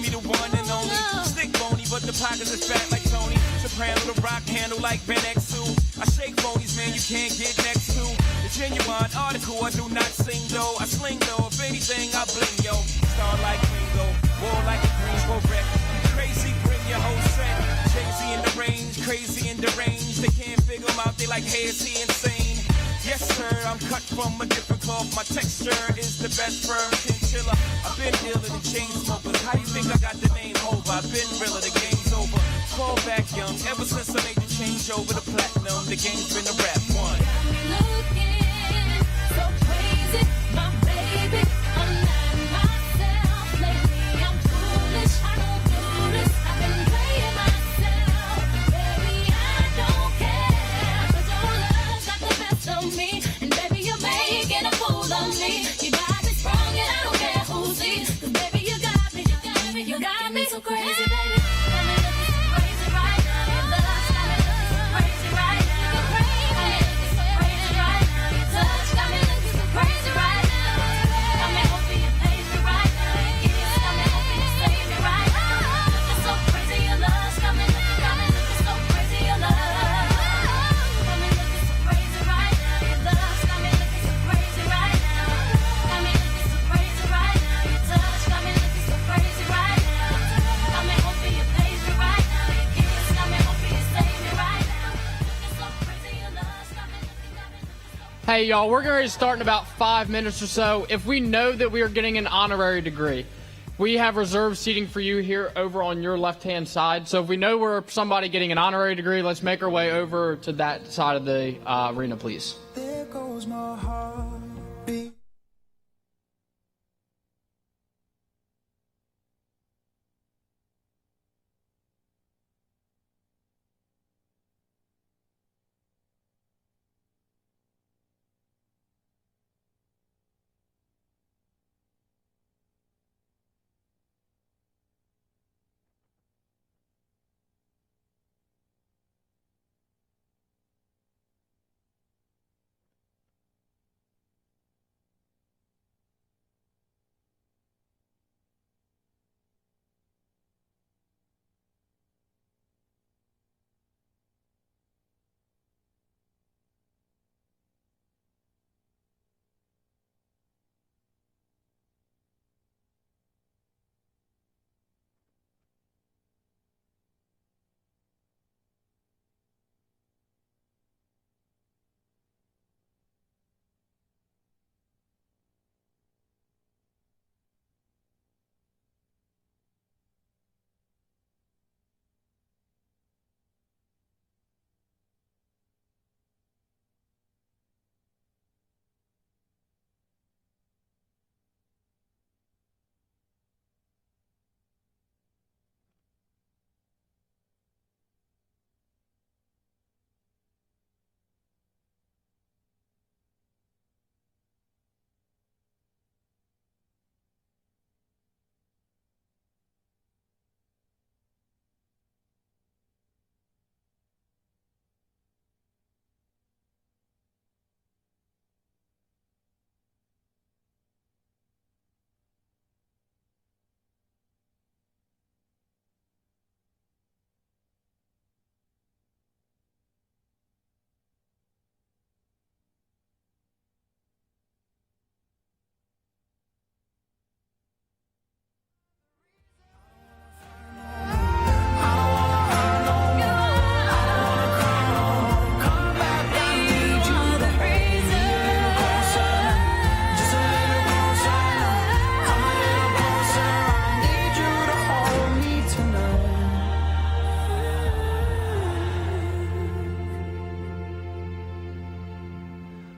me the one and only. Stick bony, but the pockets is fat like Tony. Soprano, the rock handle like Ben X2. I shake phonies, man, you can't get next to. The genuine article, I do not sing though. I sling though, if anything, I bling yo. Star like Ringo, war like a Greensboro wreck. Crazy, bring your whole set. Crazy in the range, crazy in the range. They can't figure him out, they like, hey, is he insane? Yes, sir, I'm cut from a different cloth. My texture is the best firm chinchilla. I've been dealing with chain smokers. How you think I got the name over? I've been realer, the game's over. Fall back young, ever since I made the change over to platinum. The game's been a rap one. Looking so crazy, my baby. I'm not myself lately. I'm foolish, I don't do this. I've been playing myself. Baby, I don't care. 'Cause your love got the best of me. And baby, you're making a fool of me. You got me sprung and I don't care who sees. 'Cause baby, you got me, you got me, you got me so crazy, baby. Got me looking so crazy right now. Your love's got me looking so crazy right now. You're crazy. Got me looking so crazy right now. Your touch got me looking so crazy right now. Got me hoping you pays me right now. Your kiss got me hoping you save me right now. Looking so crazy, your love's got me looking so crazy, your love. Got me looking so crazy right now. Your love's got me looking so crazy right now. Got me looking so crazy right now. Your touch got me looking so crazy right now. Got me hoping you pays me right now. Your kiss got me hoping you save me right now. Looking so crazy, your love's got me looking so. Hey, y'all, we're going to start in about 5 minutes or so. If we know that we are getting an honorary degree, we have reserved seating for you here over on your left-hand side. So if we know we're somebody getting an honorary degree, let's make our way over to that side of the arena, please. There goes my heartbeat.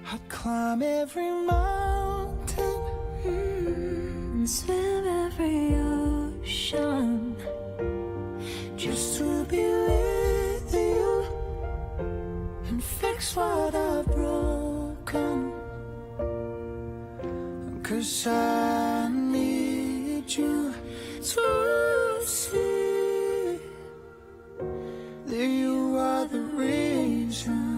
I'd climb every mountain And swim every ocean. just to be with you and fix what I've broken. 'Cause I need you to see that you are the reason.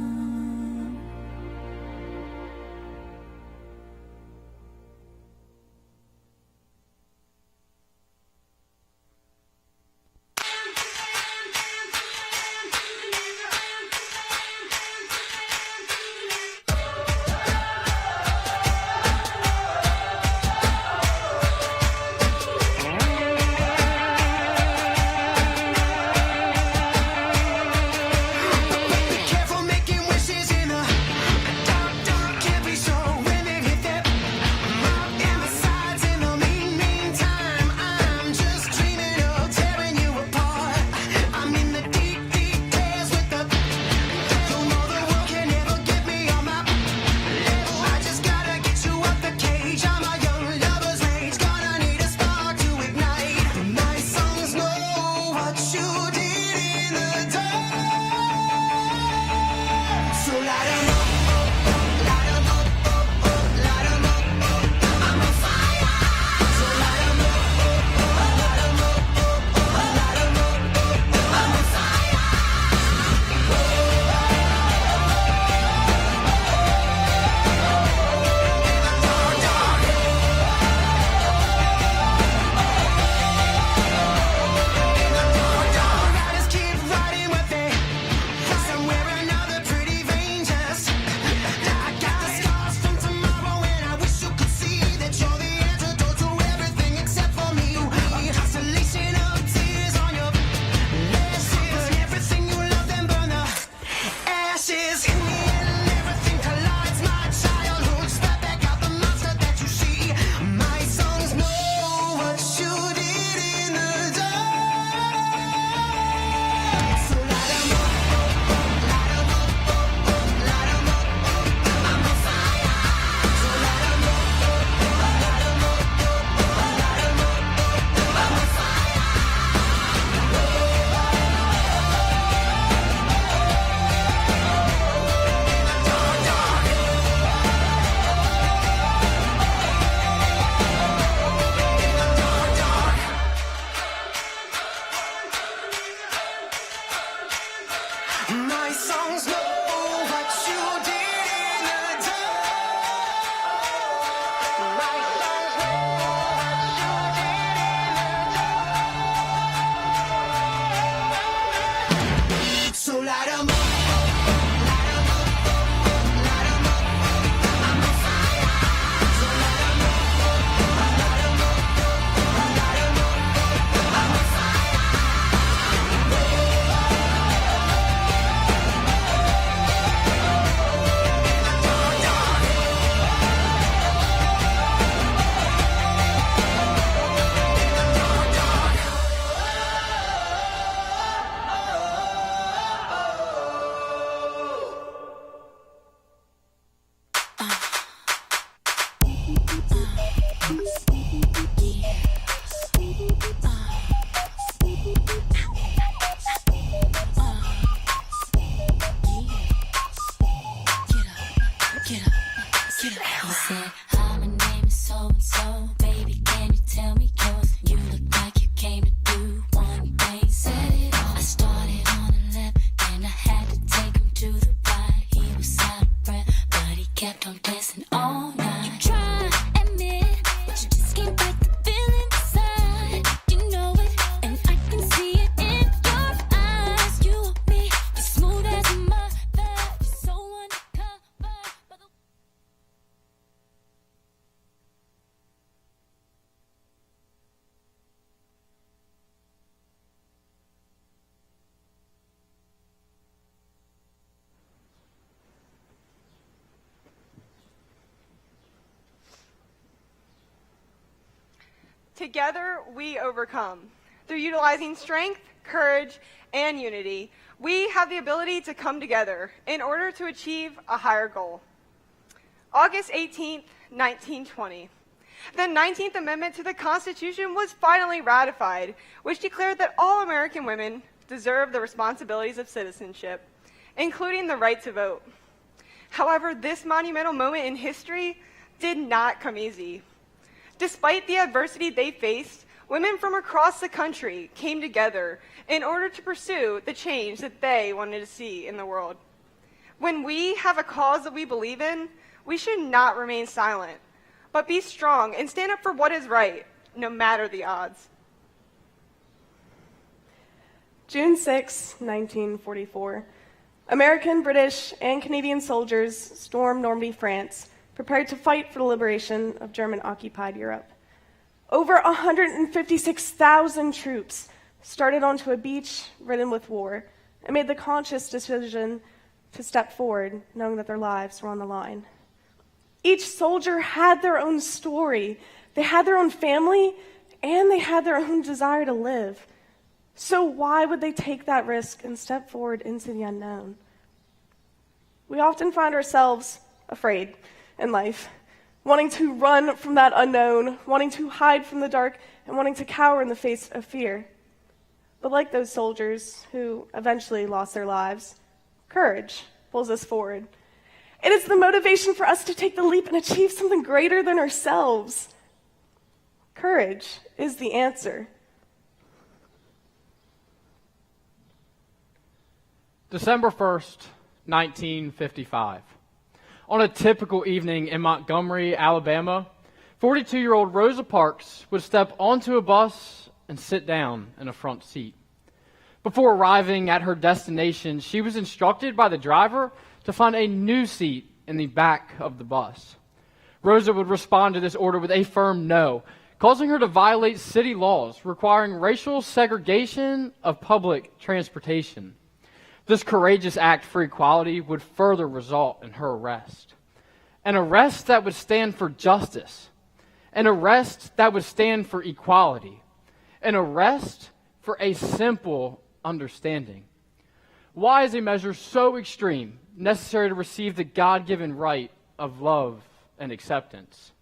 Together, we overcome. Through utilizing strength, courage, and unity, we have the ability to come together in order to achieve a higher goal. August 18th, 1920. The 19th Amendment to the Constitution was finally ratified, which declared that all American women deserve the responsibilities of citizenship, including the right to vote. However, this monumental moment in history did not come easy. Despite the adversity they faced, women from across the country came together in order to pursue the change that they wanted to see in the world. When we have a cause that we believe in, we should not remain silent, but be strong and stand up for what is right, no matter the odds. June 6, 1944. American, British, and Canadian soldiers stormed Normandy, France, prepared to fight for the liberation of German-occupied Europe. Over 156,000 troops started onto a beach ridden with war and made the conscious decision to step forward, knowing that their lives were on the line. Each soldier had their own story. They had their own family, and they had their own desire to live. So why would they take that risk and step forward into the unknown? We often find ourselves afraid in life, wanting to run from that unknown, wanting to hide from the dark, and wanting to cower in the face of fear. But like those soldiers who eventually lost their lives, courage pulls us forward. It is the motivation for us to take the leap and achieve something greater than ourselves. Courage is the answer. December 1st, 1955. On a typical evening in Montgomery, Alabama, 42-year-old Rosa Parks would step onto a bus and sit down in a front seat. Before arriving at her destination, she was instructed by the driver to find a new seat in the back of the bus. Rosa would respond to this order with a firm no, causing her to violate city laws requiring racial segregation of public transportation. This courageous act for equality would further result in her arrest. An arrest that would stand for justice. An arrest that would stand for equality. An arrest for a simple understanding. Why is a measure so extreme necessary to receive the God-given right of love and acceptance?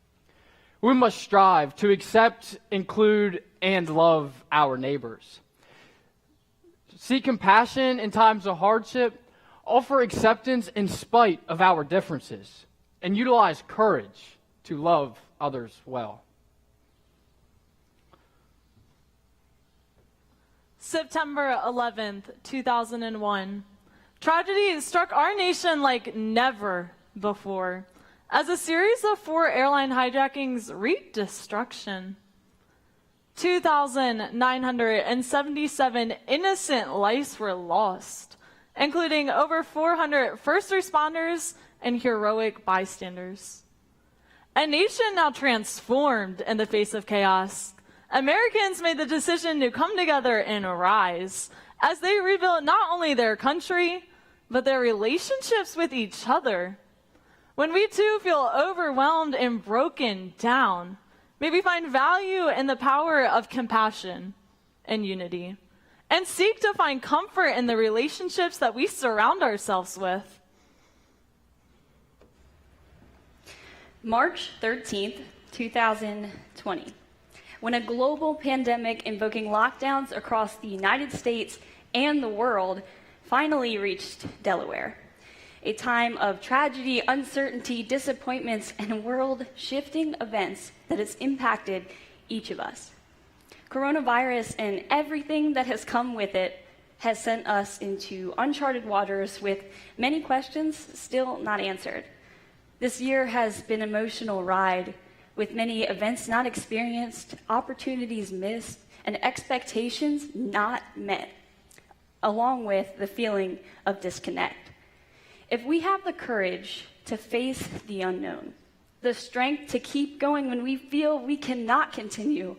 We must strive to accept, include, and love our neighbors. Seek compassion in times of hardship, offer acceptance in spite of our differences, and utilize courage to love others well. September 11th, 2001. Tragedy struck our nation like never before, as a series of 4 airline hijackings reaped destruction. 2,977 innocent lives were lost, including over 400 first responders and heroic bystanders. A nation now transformed in the face of chaos, Americans made the decision to come together and rise as they rebuilt not only their country, but their relationships with each other. When we too feel overwhelmed and broken down, may we find value in the power of compassion and unity, and seek to find comfort in the relationships that we surround ourselves with. March 13th, 2020. When a global pandemic invoking lockdowns across the United States and the world finally reached Delaware. A time of tragedy, uncertainty, disappointments, and world-shifting events that has impacted each of us. Coronavirus and everything that has come with it has sent us into uncharted waters with many questions still not answered. This year has been an emotional ride with many events not experienced, opportunities missed, and expectations not met, along with the feeling of disconnect. If we have the courage to face the unknown, the strength to keep going when we feel we cannot continue,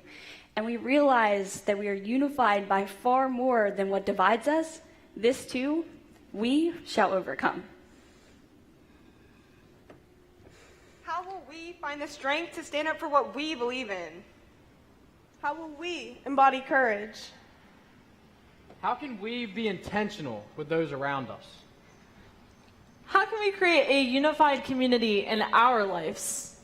and we realize that we are unified by far more than what divides us, this too, we shall overcome. How will we find the strength to stand up for what we believe in? How will we embody courage? How can we be intentional with those around us? How can we create a unified community in our lives?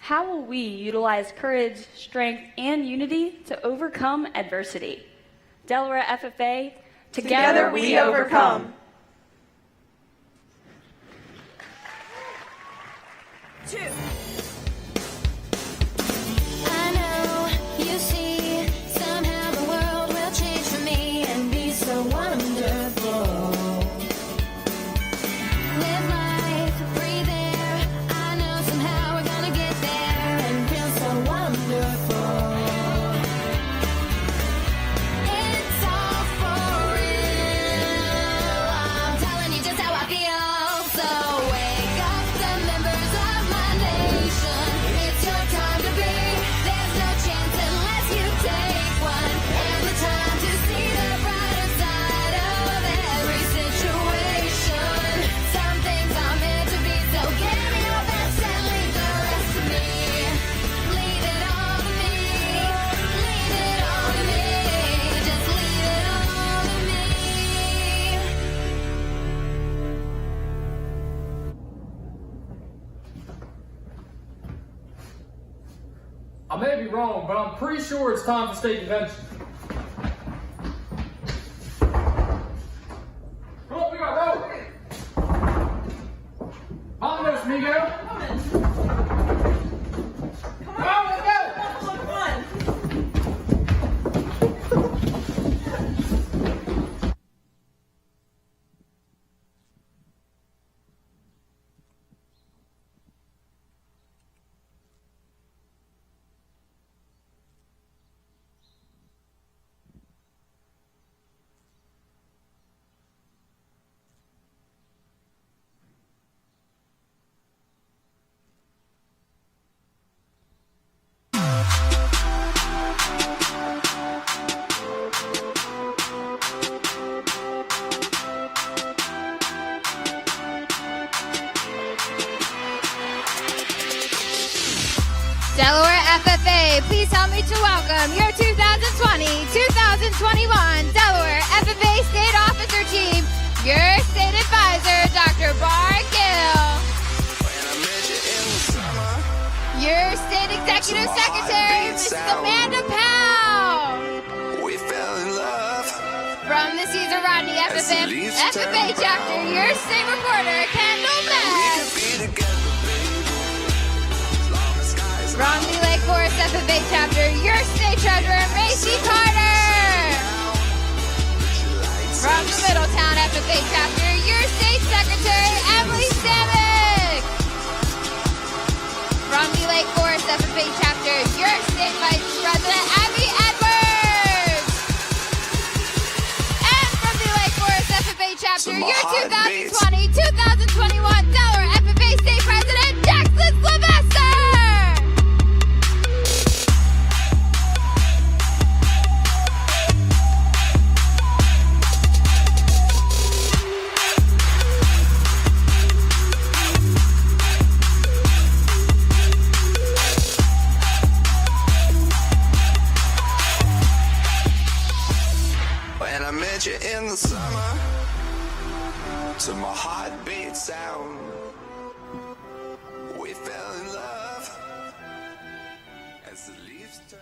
How will we utilize courage, strength, and unity to overcome adversity? Delaware FFA, Together we overcome. I know you see, somehow the world will change for me and be so wonderful. Live life, breathe air. I know somehow we're gonna get there and feel so wonderful. It's all for real. I'm telling you just how I feel. So wake up, the members of my nation. It's your time to be. There's no chance unless you take one. And the time to see the brighter side of every situation. Some things are meant to be, so give me your best and leave the rest to me. Leave it all to me. Leave it all to me. Just leave it all to me. I may be wrong, but I'm pretty sure it's time for state convention. Roll, we got roll. Vámonos, amigo. Come on, let's go. Delaware FFA, please help me to welcome your 2020-2021 Delaware FFA State Officer Team, your State Advisor, Dr. Bar Gill. Your State Executive Secretary, Mrs. Amanda Powell. We fell in love. From the Caesar Rodney FFA Chapter, your State Reporter, Kendall Mack. From the Lake Forest FFA Chapter, your State Treasurer, Macy Carter. From the Middletown FFA Chapter, your State Secretary, Emily Samick. From the Lake Forest FFA Chapter, your State Vice President, Abby Edwards. And from the Lake Forest FFA Chapter, your 2020-2021 Delaware FFA State President, Jackson Sylvester. When I met you in the summer, to my heartbeat sound, we fell in love as the leaves turn.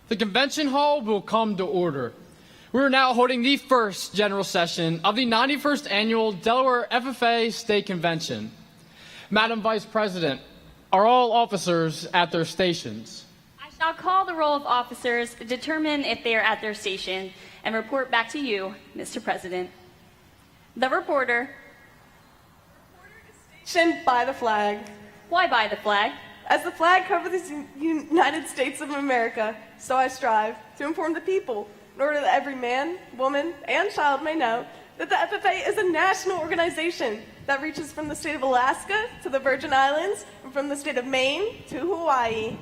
The convention hall will come to order. We are now holding the first general session of the 91st Annual Delaware FFA State Convention. Madam Vice President, are all officers at their stations? I shall call the roll of officers, determine if they are at their station, and report back to you, Mr. President. The reporter. Stationed by the flag. Why by the flag? As the flag covers the United States of America, so I strive to inform the people, in order that every man, woman, and child may know that the FFA is a national organization that reaches from the state of Alaska to the Virgin Islands, and from the state of Maine to Hawaii.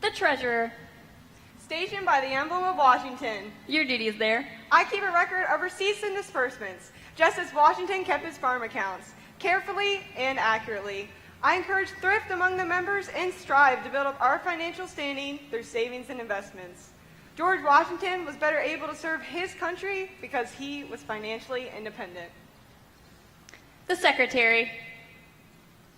The treasurer. Stationed by the emblem of Washington, Your duty is there. I keep a record of receipts and disbursements, just as Washington kept his farm accounts, carefully and accurately. I encourage thrift among the members and strive to build up our financial standing through savings and investments. George Washington was better able to serve his country because he was financially independent. The Secretary.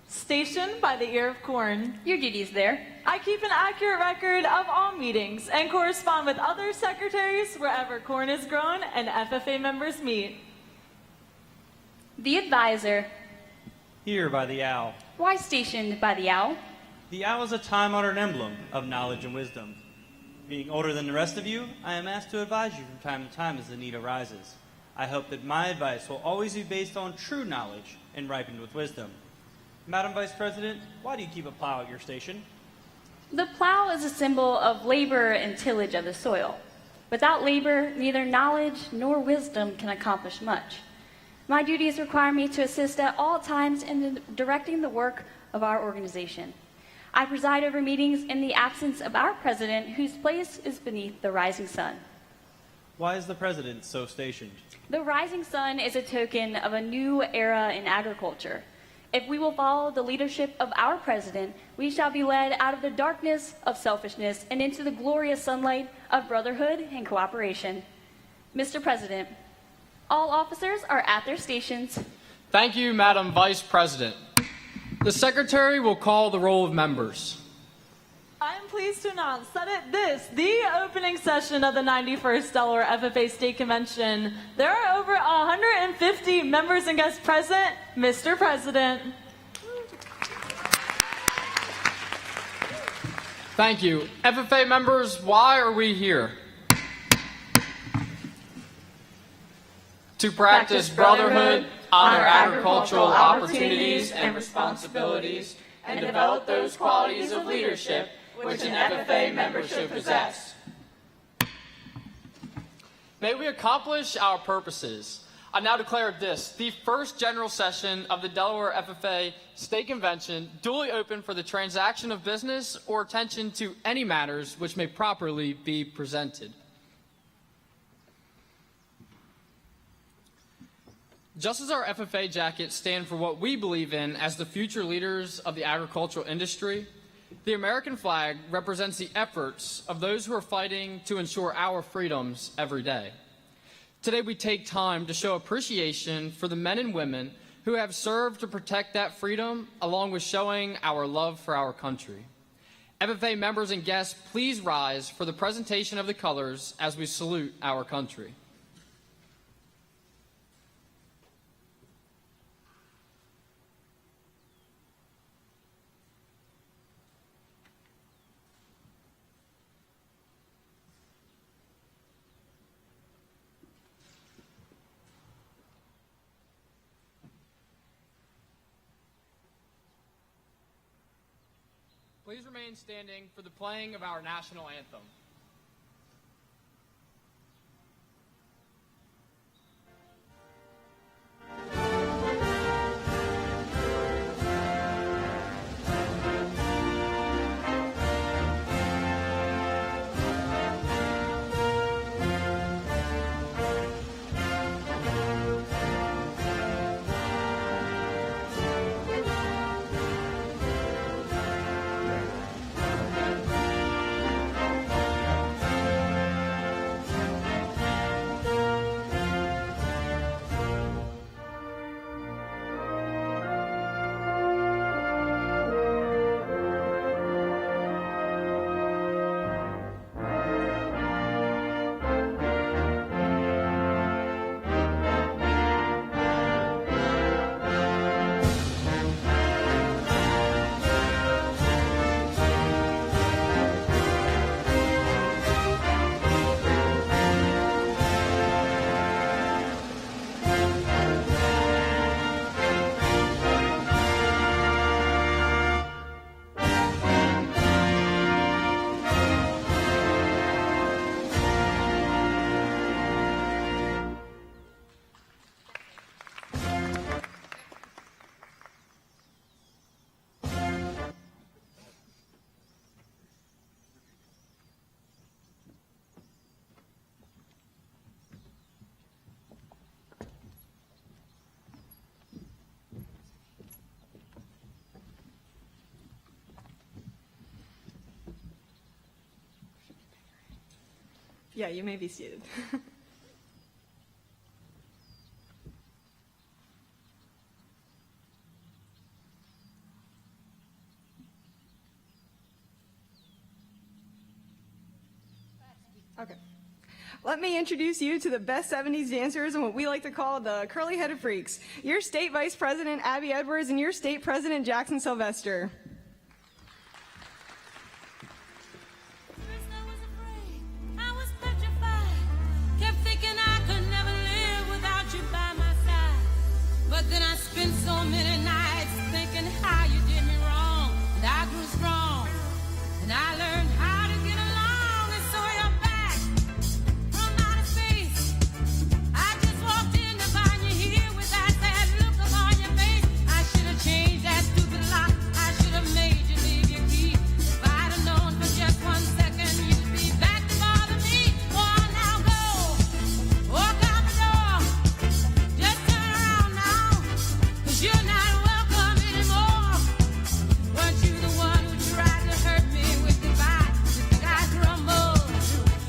Stationed by the ear of corn. Your duties there. I keep an accurate record of all meetings and correspond with other secretaries wherever corn is grown and FFA members meet. The Advisor. Here by the owl. Why stationed by the owl? The owl is a time-honored emblem of knowledge and wisdom. Being older than the rest of you, I am asked to advise you from time to time as the need arises. I hope that my advice will always be based on true knowledge and ripened with wisdom. Madam Vice President, why do you keep a plow at your station? The plow is a symbol of labor and tillage of the soil. Without labor, neither knowledge nor wisdom can accomplish much. My duties require me to assist at all times in directing the work of our organization. I preside over meetings in the absence of our president, whose place is beneath the rising sun. Why is the President so stationed? The rising sun is a token of a new era in agriculture. If we will follow the leadership of our president, we shall be led out of the darkness of selfishness and into the glorious sunlight of brotherhood and cooperation. Mr. President, all officers are at their stations. Thank you, Madam Vice President. The Secretary will call the roll of members. I am pleased to announce that at the opening session of the 91st Delaware FFA State Convention, there are over 150 members and guests present. Mr. President. Thank you. FFA members, why are we here? To practice brotherhood, honor agricultural opportunities and responsibilities, and develop those qualities of leadership which an FFA member should possess. May we accomplish our purposes. I now declare this, the first general session of the Delaware FFA State Convention, duly open for the transaction of business or attention to any matters which may properly be presented. Just as our FFA jackets stand for what we believe in as the future leaders of the agricultural industry, the American flag represents the efforts of those who are fighting to ensure our freedoms every day. Today we take time to show appreciation for the men and women who have served to protect that freedom, along with showing our love for our country. FFA members and guests, please rise for the presentation of the colors as we salute our country. Please remain standing for the playing of our national anthem. Yeah, you may be seated. Okay. Let me introduce you to the best 70s dancers and what we like to call the curly-headed freaks. Your state vice president, Abby Edwards, and your state president, Jackson Sylvester. First I was afraid, I was petrified. Kept thinking I could never live without you by my side. But then I spent so many nights thinking how you did me wrong. And I grew strong, and I learned how to get along. And so you're back from outer space. I just walked in to find you here with that sad look upon your face. I should have changed that stupid lock. I should have made you leave your key. If I'd have known for just 1 second you'd be back to bother me. Oh, now go, walk out the door. Just turn around now, 'cause you're not welcome anymore. Weren't you the one who tried to hurt me with goodbye? You think I'd crumble?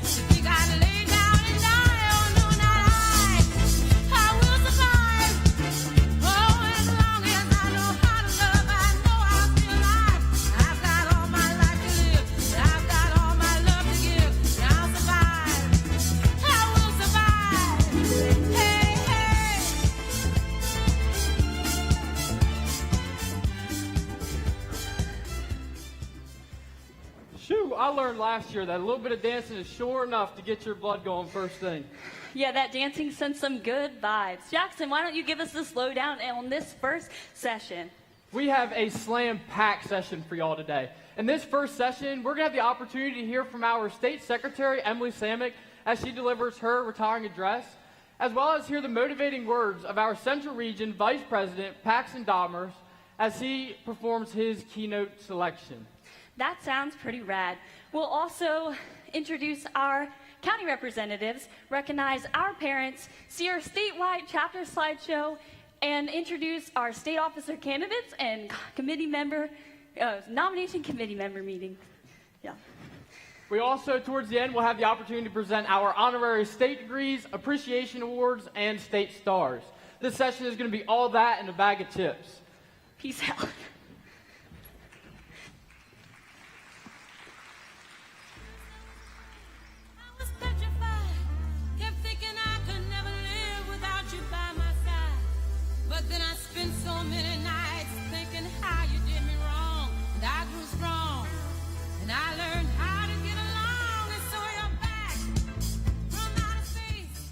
You think I'd lay down and die? Oh, no, not I. I will survive. Oh, as long as I know how to love, I know I'll be alive. I've got all my life to live. I've got all my love to give. And I'll survive. I will survive. Hey, hey. Shoo, I learned last year that a little bit of dancing is sure enough to get your blood going first thing. Yeah, that dancing sent some good vibes. Jackson, why don't you give us the slowdown on this first session? We have a slam-packed session for y'all today. In this first session, we're going to have the opportunity to hear from our State Secretary, Emily Samick, as she delivers her retiring address, as well as hear the motivating words of our Central Region Vice President, Paxton Dahmers, as he performs his keynote selection. That sounds pretty rad. We'll also introduce our county representatives, recognize our parents, see our statewide chapter slideshow, and introduce our state officer candidates and committee member, nomination committee member meeting. Yeah. We also, towards the end, will have the opportunity to present our honorary state degrees, appreciation awards, and state stars. This session is going to be all that and a bag of chips. Peace out. I was petrified. Kept thinking I could never live without you by my side. But then I spent so many nights thinking how you did me wrong. And I grew strong, and I learned how to get along. And so you're back from outer space.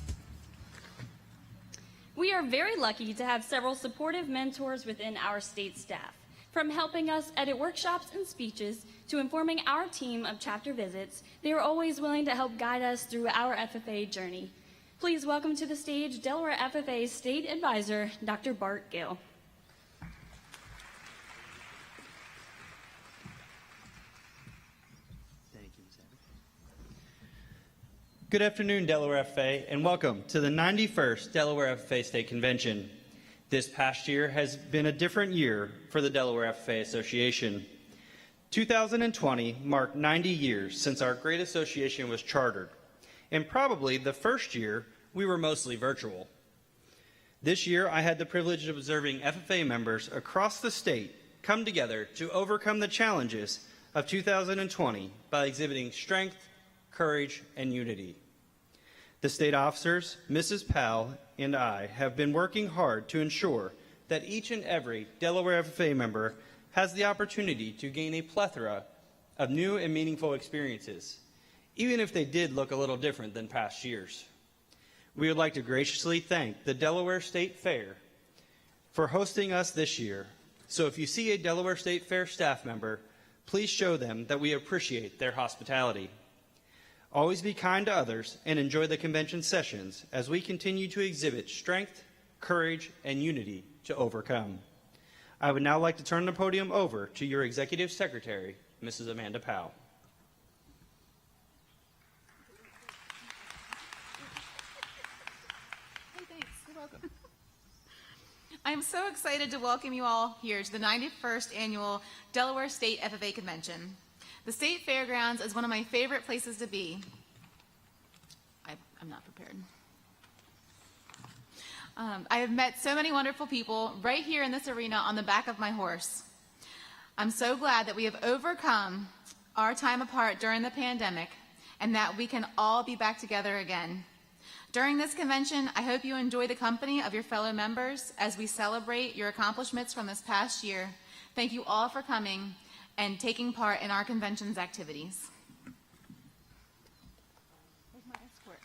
We are very lucky to have several supportive mentors within our state staff. From helping us edit workshops and speeches to informing our team of chapter visits, they are always willing to help guide us through our FFA journey. Please welcome to the stage Delaware FFA State Advisor, Dr. Bart Gill. Thank you, Ms. Abbott. Good afternoon, Delaware FFA, and welcome to the 91st Delaware FFA State Convention. This past year has been a different year for the Delaware FFA Association. 2020 marked 90 years since our great association was chartered, and probably the first year we were mostly virtual. This year, I had the privilege of observing FFA members across the state come together to overcome the challenges of 2020 by exhibiting strength, courage, and unity. The state officers, Mrs. Powell, and I have been working hard to ensure that each and every Delaware FFA member has the opportunity to gain a plethora of new and meaningful experiences, even if they did look a little different than past years. We would like to graciously thank the Delaware State Fair for hosting us this year. So if you see a Delaware State Fair staff member, please show them that we appreciate their hospitality. Always be kind to others and enjoy the convention sessions as we continue to exhibit strength, courage, and unity to overcome. I would now like to turn the podium over to your Executive Secretary, Mrs. Amanda Powell. Hey, thanks. You're welcome. I am so excited to welcome you all here to the 91st Annual Delaware State FFA Convention. The State Fairgrounds is one of my favorite places to be. I'm not prepared. I have met so many wonderful people right here in this arena on the back of my horse. I'm so glad that we have overcome our time apart during the pandemic and that we can all be back together again. During this convention, I hope you enjoy the company of your fellow members as we celebrate your accomplishments from this past year. Thank you all for coming and taking part in our convention's activities. Where's my escort?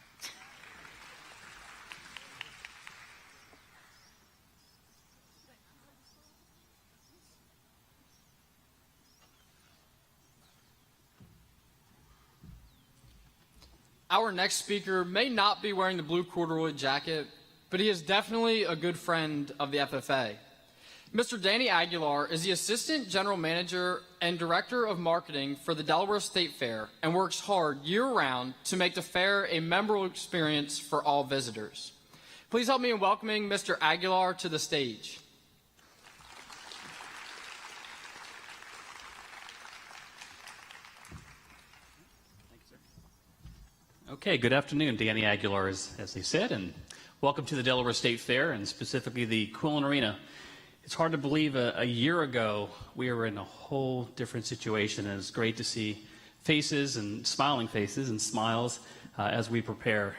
Our next speaker may not be wearing the blue corduroy jacket, but he is definitely a good friend of the FFA. Mr. Danny Aguilar is the Assistant General Manager and Director of Marketing for the Delaware State Fair and works hard year-round to make the fair a memorable experience for all visitors. Please help me in welcoming Mr. Aguilar to the stage. Okay, good afternoon. Danny Aguilar, as they said, and welcome to the Delaware State Fair, and specifically the Quillen Arena. It's hard to believe a year ago we were in a whole different situation, and it's great to see faces and smiling faces and smiles as we prepare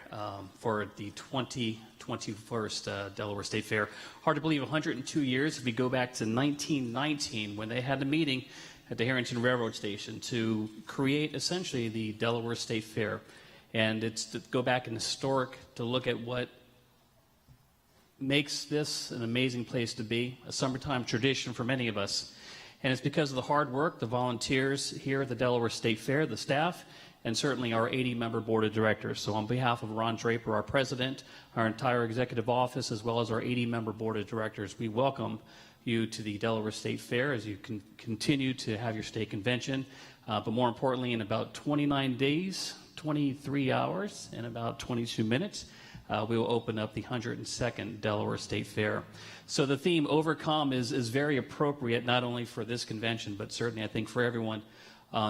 for the 2021 Delaware State Fair. Hard to believe 102 years if we go back to 1919 when they had a meeting at the Harrington Railroad Station to create essentially the Delaware State Fair. And it's to go back and historic to look at what makes this an amazing place to be, a summertime tradition for many of us. And it's because of the hard work, the volunteers here at the Delaware State Fair, the staff, and certainly our 80-member board of directors. So on behalf of Ron Draper, our president, our entire executive office, as well as our 80-member board of directors, we welcome you to the Delaware State Fair as you can continue to have your state convention. But more importantly, in about 29 days, 23 hours and about 22 minutes, we will open up the 102nd Delaware State Fair. So the theme, Overcome, is very appropriate, not only for this convention, but certainly I think for everyone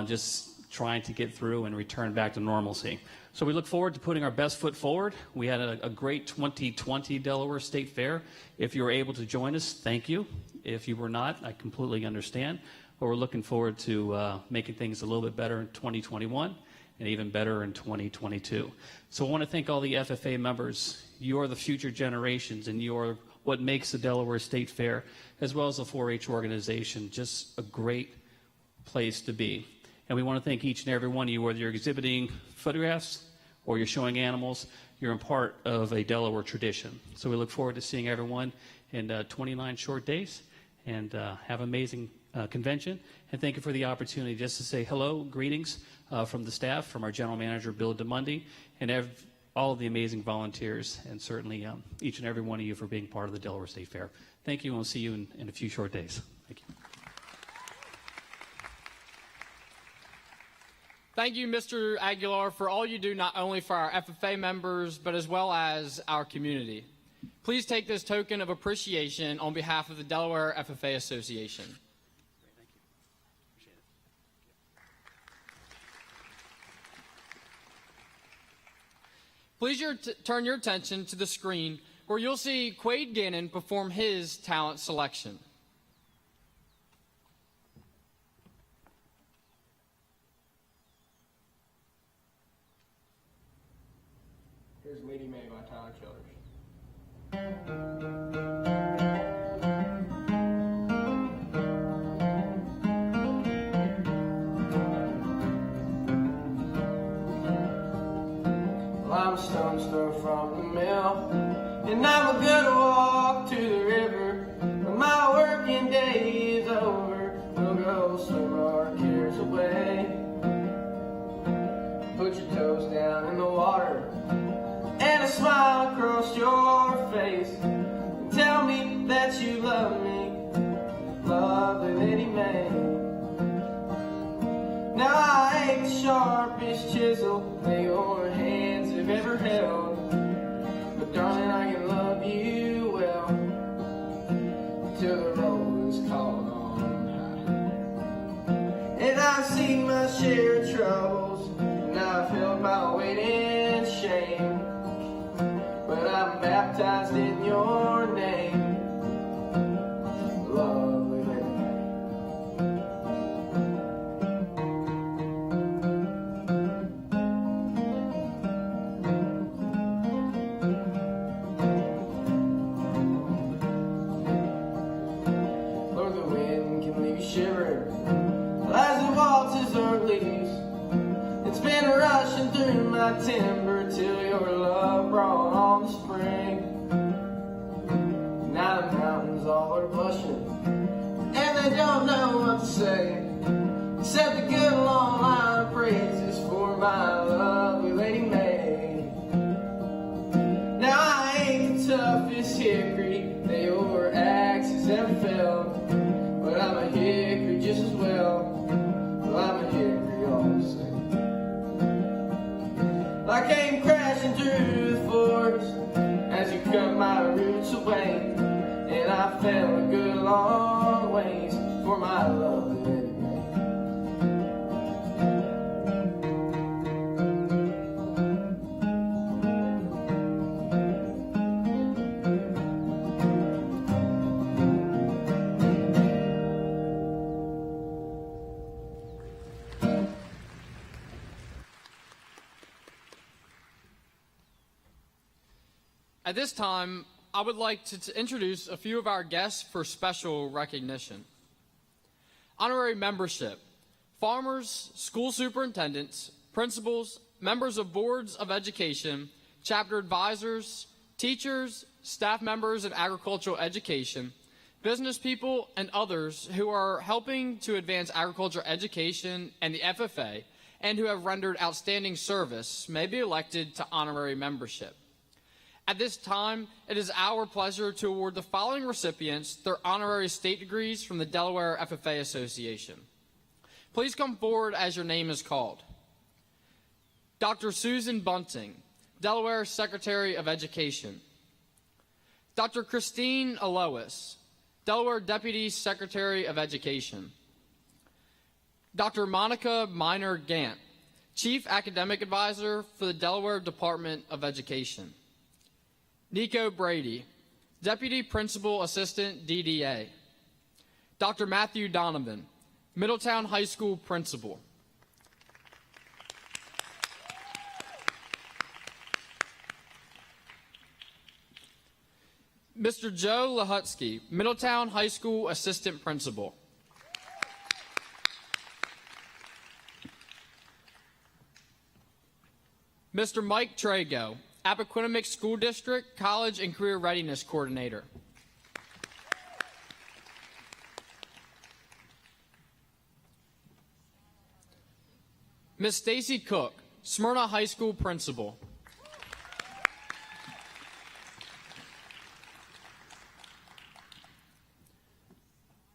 just trying to get through and return back to normalcy. So we look forward to putting our best foot forward. We had a great 2020 Delaware State Fair. If you were able to join us, thank you. If you were not, I completely understand. But we're looking forward to making things a little bit better in 2021. And even better in 2022. So I want to thank all the FFA members. You are the future generations, and you are what makes the Delaware State Fair, as well as the 4-H organization, just a great place to be. And we want to thank each and every one of you, whether you're exhibiting photographs or you're showing animals, you're a part of a Delaware tradition. So we look forward to seeing everyone in 29 short days, and have an amazing convention. And thank you for the opportunity just to say hello, greetings from the staff, from our general manager, Bill DeMundi, and all of the amazing volunteers, and certainly each and every one of you for being part of the Delaware State Fair. Thank you, and we'll see you in a few short days. Thank you. Thank you, Mr. Aguilar, for all you do not only for our FFA members, but as well as our community. Please take this token of appreciation on behalf of the Delaware FFA Association. Please turn your attention to the screen where you'll see Quade Gannon perform his talent selection. Here's Lady May by Tyler Childers. I'm a stone's throw from the mill, and I'm gonna walk to the river. When my working day is over, we'll go swim our cares away. Put your toes down in the water, and a smile across your face. And tell me that you love me, lovely Lady May. Now I ain't the sharpest chisel that your hands have ever held, but darling, I can love you well till the roll is called on high. And I've seen my share of troubles, and I've held my weight in shame. but I'm baptized in your name. Lovely Lady May. Lord, the wind can leave you shivering as it waltzes or leaves. It's been rushing through my timber till your love brought on the spring. Now the mountains all are blushing, and they don't know what to say, except a good long line of praises for my lovely Lady May. Now I ain't the toughest hickory that your axe has ever felled, but I'm a hickory just as well. Well, I'm a hickory all the same. I came crashing through the forest as you cut my roots away, and I fell a good long ways for my lovely Lady May. At this time, I would like to introduce a few of our guests for special recognition. Honorary membership: farmers, school superintendents, principals, members of boards of education, chapter advisors, teachers, staff members in agricultural education, business people, and others who are helping to advance agriculture education and the FFA and who have rendered outstanding service may be elected to honorary membership. At this time, it is our pleasure to award the following recipients their honorary state degrees from the Delaware FFA Association. Please come forward as your name is called. Dr. Susan Bunting, Delaware Secretary of Education. Dr. Christine Alois, Delaware Deputy Secretary of Education. Dr. Monica Miner-Gant, Chief Academic Advisor for the Delaware Department of Education. Nico Brady, Deputy Principal Assistant DDA. Dr. Matthew Donovan, Middletown High School Principal. Mr. Joe Lahutsky, Middletown High School Assistant Principal. Mr. Mike Trago, Appoquinimink School District College and Career Readiness Coordinator. Ms. Stacy Cook, Smyrna High School Principal.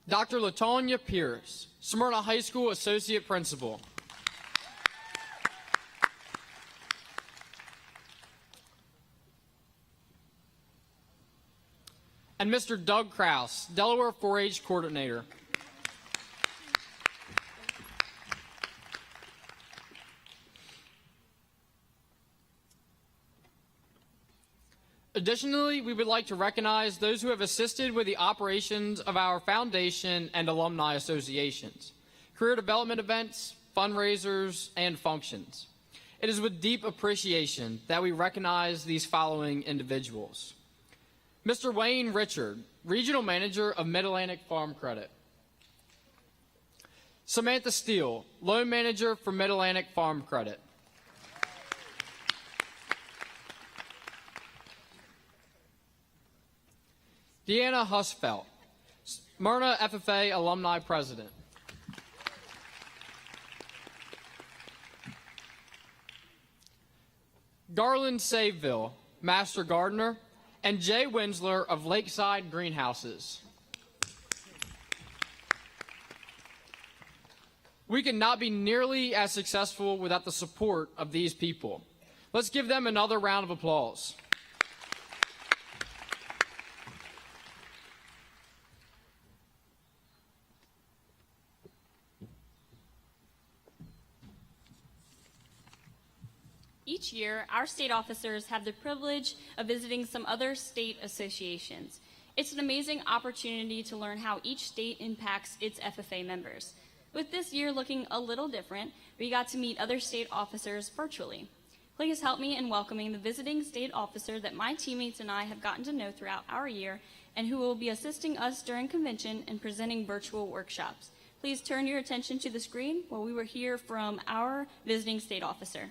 Dr. LaTonya Pierce, Smyrna High School Associate Principal. And Mr. Doug Kraus, Delaware 4-H Coordinator. Additionally, we would like to recognize those who have assisted with the operations of our foundation and alumni associations, career development events, fundraisers, and functions. It is with deep appreciation that we recognize these following individuals. Mr. Wayne Richard, Regional Manager of Mid-Atlantic Farm Credit. Samantha Steele, Loan Manager for Mid-Atlantic Farm Credit. Deanna Husfeld, Smyrna FFA Alumni President. Garland Saveville, Master Gardener, and Jay Winsler of Lakeside Greenhouses. We could not be nearly as successful without the support of these people. Let's give them another round of applause. Each year, our state officers have the privilege of visiting some other state associations. It's an amazing opportunity to learn how each state impacts its FFA members. With this year looking a little different, we got to meet other state officers virtually. Please help me in welcoming the visiting state officer that my teammates and I have gotten to know throughout our year and who will be assisting us during convention and presenting virtual workshops. Please turn your attention to the screen where we will hear from our visiting state officer.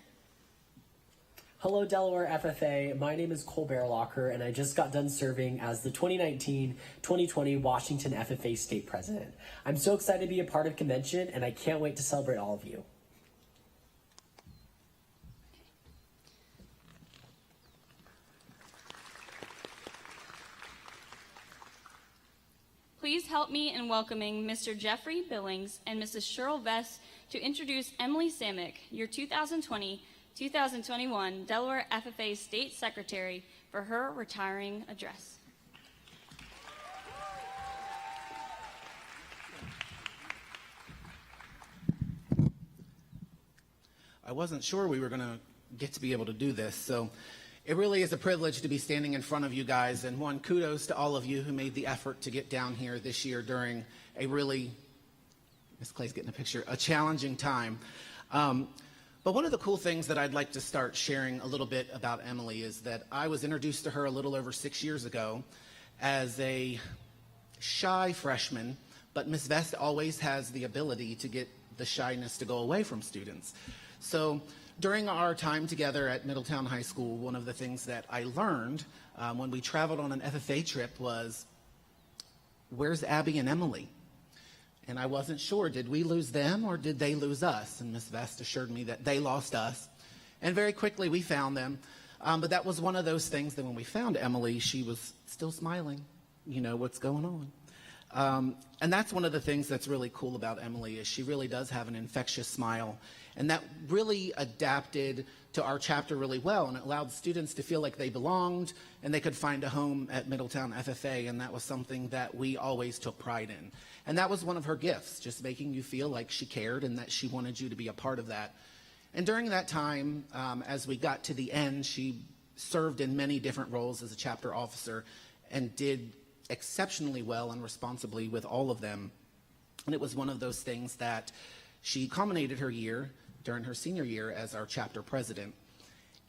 Hello, Delaware FFA. My name is Cole Bearlocker, and I just got done serving as the 2019-2020 Washington FFA State President. I'm so excited to be a part of convention, and I can't wait to celebrate all of you. Please help me in welcoming Mr. Jeffrey Billings and Mrs. Cheryl Vest to introduce Emily Samick, your 2020-2021 Delaware FFA State Secretary, for her retiring address. I wasn't sure we were going to get to be able to do this, so it really is a privilege to be standing in front of you guys, and one, kudos to all of you who made the effort to get down here this year during a really, Miss Clay's getting a picture, a challenging time. But one of the cool things that I'd like to start sharing a little bit about Emily is that I was introduced to her a little over 6 years ago as a shy freshman, but Miss Vest always has the ability to get the shyness to go away from students. So during our time together at Middletown High School, one of the things that I learned when we traveled on an FFA trip was, where's Abby and Emily? And I wasn't sure, did we lose them or did they lose us? And Miss Vest assured me that they lost us. And very quickly we found them. But that was one of those things that when we found Emily, she was still smiling. You know what's going on. And that's one of the things that's really cool about Emily is she really does have an infectious smile. And that really adapted to our chapter really well, and it allowed students to feel like they belonged and they could find a home at Middletown FFA, and that was something that we always took pride in. And that was one of her gifts, just making you feel like she cared and that she wanted you to be a part of that. And during that time, as we got to the end, she served in many different roles as a chapter officer and did exceptionally well and responsibly with all of them. And it was one of those things that she culminated her year during her senior year as our chapter president.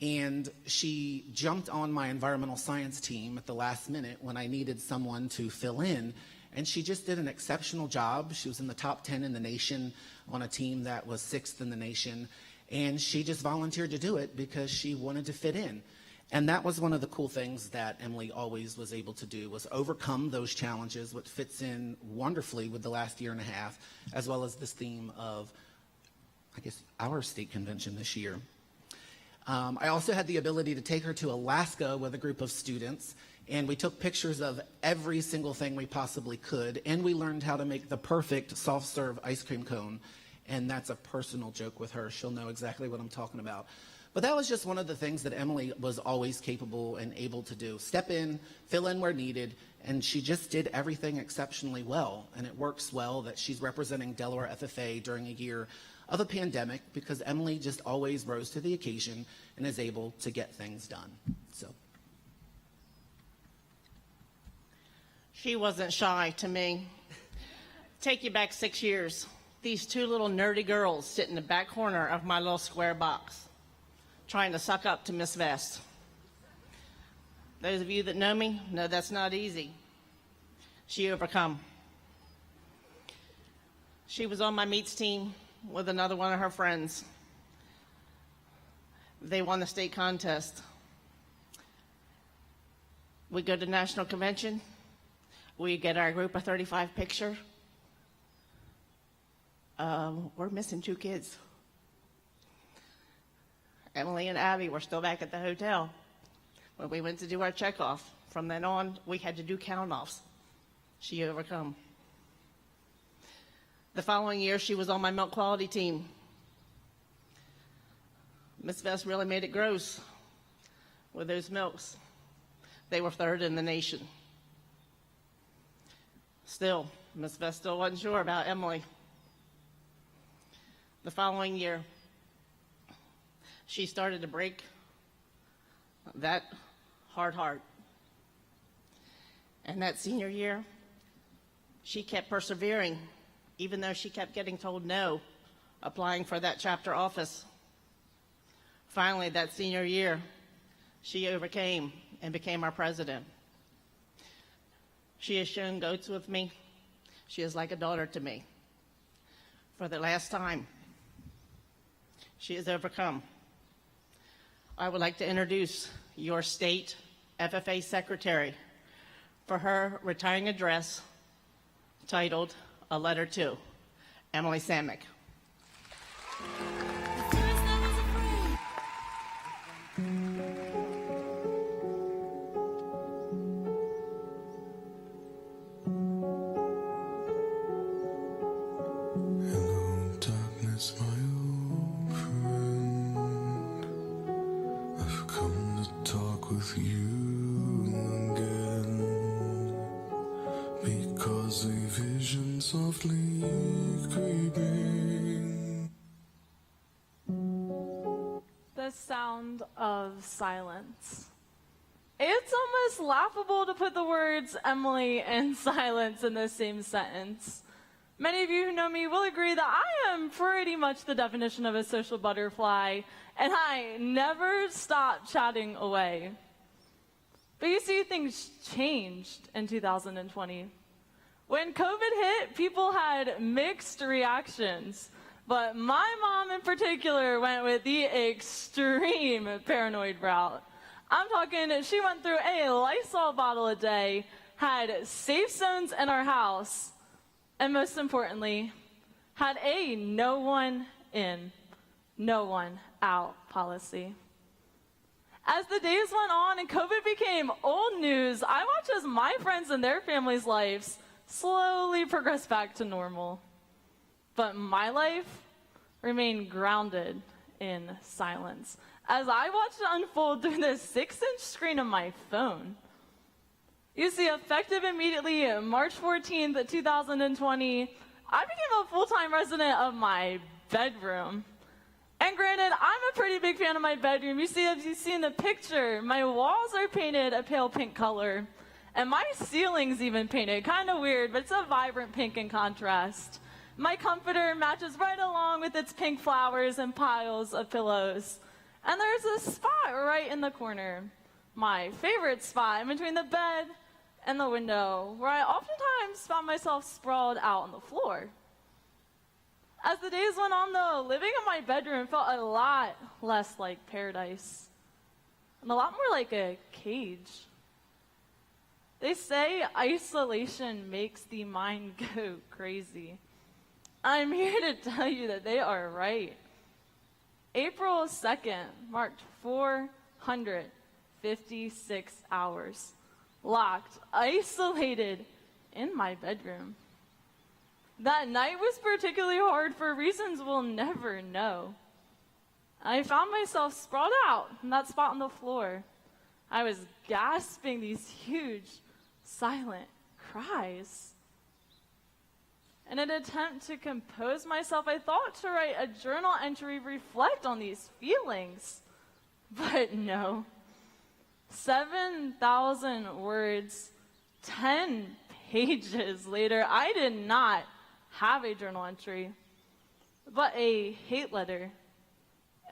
And she jumped on my environmental science team at the last minute when I needed someone to fill in. And she just did an exceptional job. She was in the top 10 in the nation on a team that was 6th in the nation. And she just volunteered to do it because she wanted to fit in. And that was one of the cool things that Emily always was able to do, was overcome those challenges, which fits in wonderfully with the last year and a half, as well as this theme of, I guess, our state convention this year. I also had the ability to take her to Alaska with a group of students, and we took pictures of every single thing we possibly could, and we learned how to make the perfect soft-serve ice cream cone, and that's a personal joke with her. She'll know exactly what I'm talking about. But that was just one of the things that Emily was always capable and able to do. Step in, fill in where needed, and she just did everything exceptionally well. And it works well that she's representing Delaware FFA during a year of a pandemic because Emily just always rose to the occasion and is able to get things done. So. She wasn't shy to me. Take you back 6 years. These two little nerdy girls sit in the back corner of my little square box, trying to suck up to Miss Vest. Those of you that know me know that's not easy. She overcome. She was on my meets team with another one of her friends. They won the state contest. We go to national convention. We get our group of 35 picture. We're missing 2 kids. Emily and Abby were still back at the hotel when we went to do our checkoff. From then on, we had to do count-offs. She overcome. The following year, she was on my milk quality team. Miss Vest really made it gross with those milks. They were 3rd in the nation. Still, Miss Vest still wasn't sure about Emily. The following year, she started to break that hard heart. And that senior year, she kept persevering, even though she kept getting told no, applying for that chapter office. Finally, that senior year, she overcame and became our president. She has shown goats with me. She is like a daughter to me. For the last time, she has overcome. I would like to introduce your state FFA secretary for her retiring address titled A Letter To, Emily Samick. The sound of silence. It's almost laughable to put the words Emily and silence in the same sentence. Many of you who know me will agree that I am pretty much the definition of a social butterfly, and I never stop chatting away. But you see, things changed in 2020. When COVID hit, people had mixed reactions. But my mom in particular went with the extreme paranoid route. I'm talking, she went through a Lysol bottle a day, had safe zones in our house, and most importantly, had a no one in, no one out policy. As the days went on and COVID became old news, I watched as my friends and their families' lives slowly progressed back to normal. But my life remained grounded in silence as I watched it unfold through the 6-inch screen of my phone. You see, effective immediately March 14th, 2020, I became a full-time resident of my bedroom. And granted, I'm a pretty big fan of my bedroom. You see, as you see in the picture, my walls are painted a pale pink color. And my ceiling's even painted, kind of weird, but it's a vibrant pink in contrast. My comforter matches right along with its pink flowers and piles of pillows. And there's a spot right in the corner, my favorite spot in between the bed and the window, where I oftentimes found myself sprawled out on the floor. As the days went on, though, living in my bedroom felt a lot less like paradise and a lot more like a cage. They say isolation makes the mind go crazy. I'm here to tell you that they are right. April 2nd marked 456 hours locked, isolated in my bedroom. That night was particularly hard for reasons we'll never know. I found myself sprawled out in that spot on the floor. I was gasping these huge, silent cries. In an attempt to compose myself, I thought to write a journal entry, reflect on these feelings. But no. 7,000 words, 10 pages later, I did not have a journal entry, but a hate letter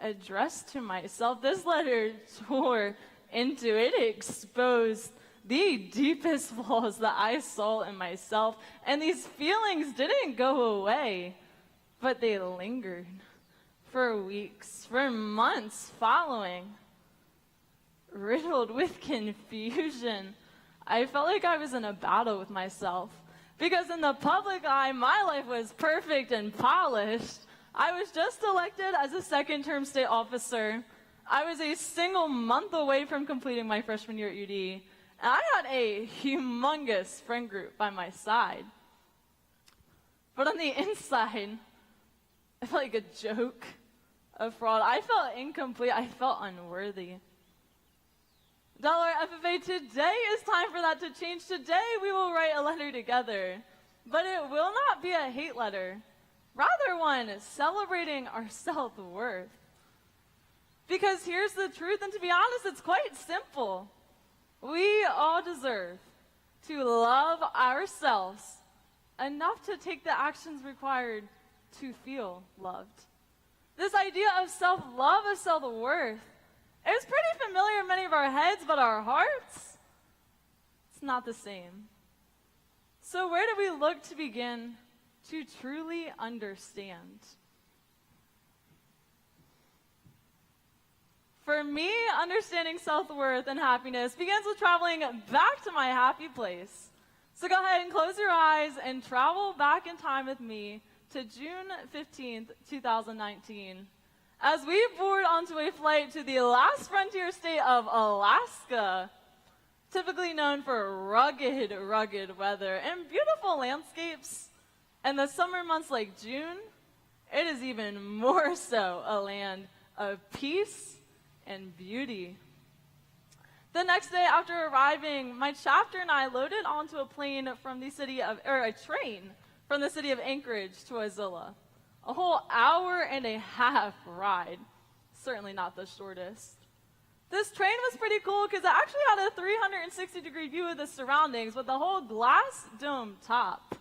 addressed to myself. This letter tore into it, exposed the deepest flaws that I saw in myself, and these feelings didn't go away, but they lingered for weeks, for months following. Riddled with confusion, I felt like I was in a battle with myself, because in the public eye, my life was perfect and polished. I was just elected as a second-term state officer. I was a single month away from completing my freshman year at UD. And I had a humongous friend group by my side. But on the inside, I felt like a joke, a fraud. I felt incomplete. I felt unworthy. Delaware FFA, today is time for that to change. Today we will write a letter together. But it will not be a hate letter. Rather one celebrating our self-worth. Because here's the truth, and to be honest, it's quite simple. We all deserve to love ourselves enough to take the actions required to feel loved. This idea of self-love, of self-worth, is pretty familiar in many of our heads, but our hearts, it's not the same. So where do we look to begin to truly understand? For me, understanding self-worth and happiness begins with traveling back to my happy place. So go ahead and close your eyes and travel back in time with me to June 15th, 2019, as we board onto a flight to the last frontier state of Alaska, typically known for rugged, rugged weather and beautiful landscapes. And the summer months like June, it is even more so a land of peace and beauty. The next day after arriving, my chapter and I loaded onto a train from the city of Anchorage to Azilla. A whole hour and a half ride. Certainly not the shortest. This train was pretty cool because it actually had a 360-degree view of the surroundings with the whole glass dome top.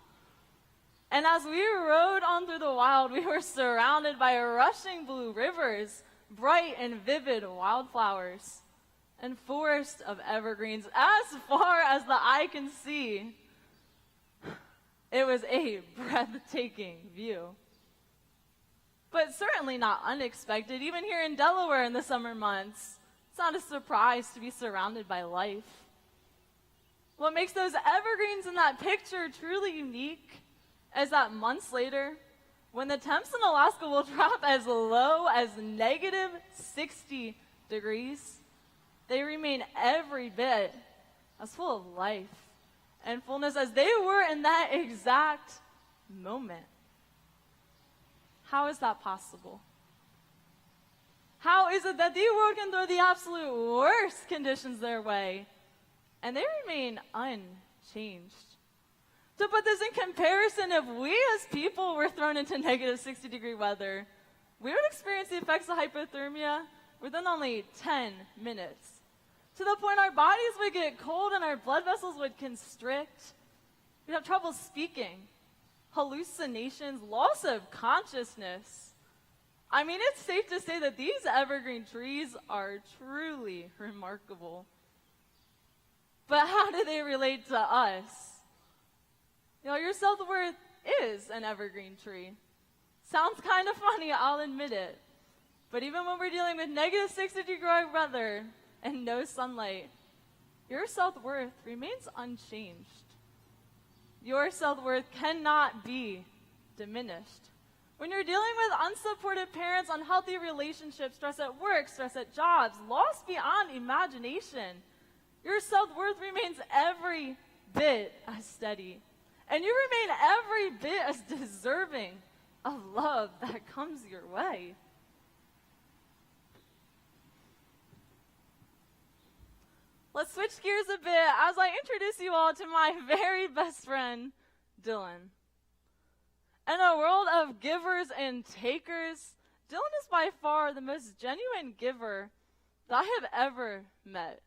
And as we rode on through the wild, we were surrounded by rushing blue rivers, bright and vivid wildflowers, and forests of evergreens as far as the eye can see. It was a breathtaking view. But certainly not unexpected. Even here in Delaware in the summer months, it's not a surprise to be surrounded by life. What makes those evergreens in that picture truly unique is that months later, when the temps in Alaska will drop as low as negative 60 degrees, they remain every bit as full of life and fullness as they were in that exact moment. How is that possible? How is it that the world can throw the absolute worst conditions their way and they remain unchanged? To put this in comparison, if we as people were thrown into negative 60-degree weather, we would experience the effects of hypothermia within only 10 minutes. To the point our bodies would get cold and our blood vessels would constrict. We'd have trouble speaking, hallucinations, loss of consciousness. I mean, it's safe to say that these evergreen trees are truly remarkable. But how do they relate to us? You know, your self-worth is an evergreen tree. Sounds kind of funny, I'll admit it. But even when we're dealing with negative 60-degree weather and no sunlight, your self-worth remains unchanged. Your self-worth cannot be diminished. When you're dealing with unsupported parents, unhealthy relationships, stress at work, stress at jobs, loss beyond imagination, your self-worth remains every bit as steady. And you remain every bit as deserving of love that comes your way. Let's switch gears a bit as I introduce you all to my very best friend, Dylan. In a world of givers and takers, Dylan is by far the most genuine giver that I have ever met.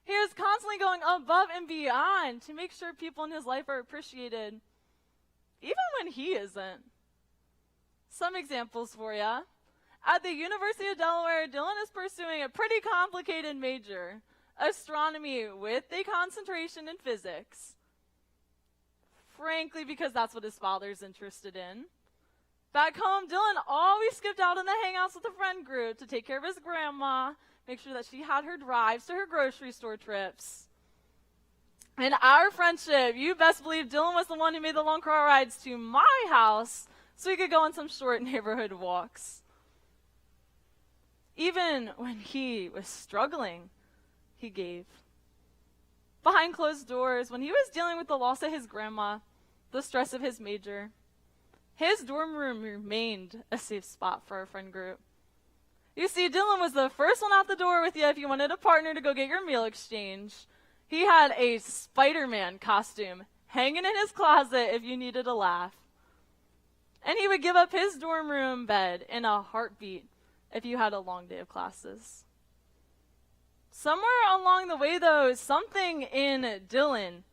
He is constantly going above and beyond to make sure people in his life are appreciated, even when he isn't. Some examples for you. At the University of Delaware, Dylan is pursuing a pretty complicated major, astronomy with a concentration in physics. Frankly, because that's what his father's interested in. Back home, Dylan always skipped out on the hangouts with the friend group to take care of his grandma, make sure that she had her drives to her grocery store trips. In our friendship, you best believe Dylan was the one who made the long car rides to my house so we could go on some short neighborhood walks. Even when he was struggling, he gave. Behind closed doors, when he was dealing with the loss of his grandma, the stress of his major, his dorm room remained a safe spot for our friend group. You see, Dylan was the first one out the door with you if you wanted a partner to go get your meal exchange. He had a Spider-Man costume hanging in his closet if you needed a laugh. And he would give up his dorm room bed in a heartbeat if you had a long day of classes. Somewhere along the way, though, something in Dylan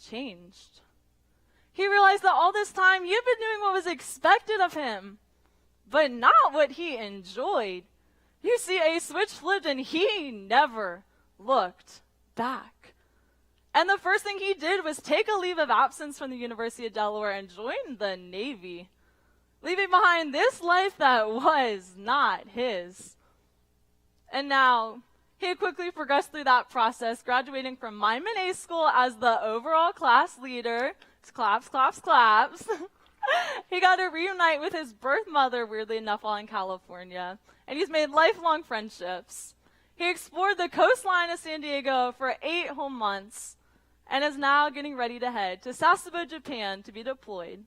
changed. He realized that all this time you've been doing what was expected of him, but not what he enjoyed. You see, a switch flipped and he never looked back. And the first thing he did was take a leave of absence from the University of Delaware and join the Navy, leaving behind this life that was not his. And now, he quickly progressed through that process, graduating from Lyman A School as the overall class leader. Claps, claps, claps. He got to reunite with his birth mother, weirdly enough, while in California. And he's made lifelong friendships. He explored the coastline of San Diego for 8 whole months and is now getting ready to head to Sasebo, Japan to be deployed,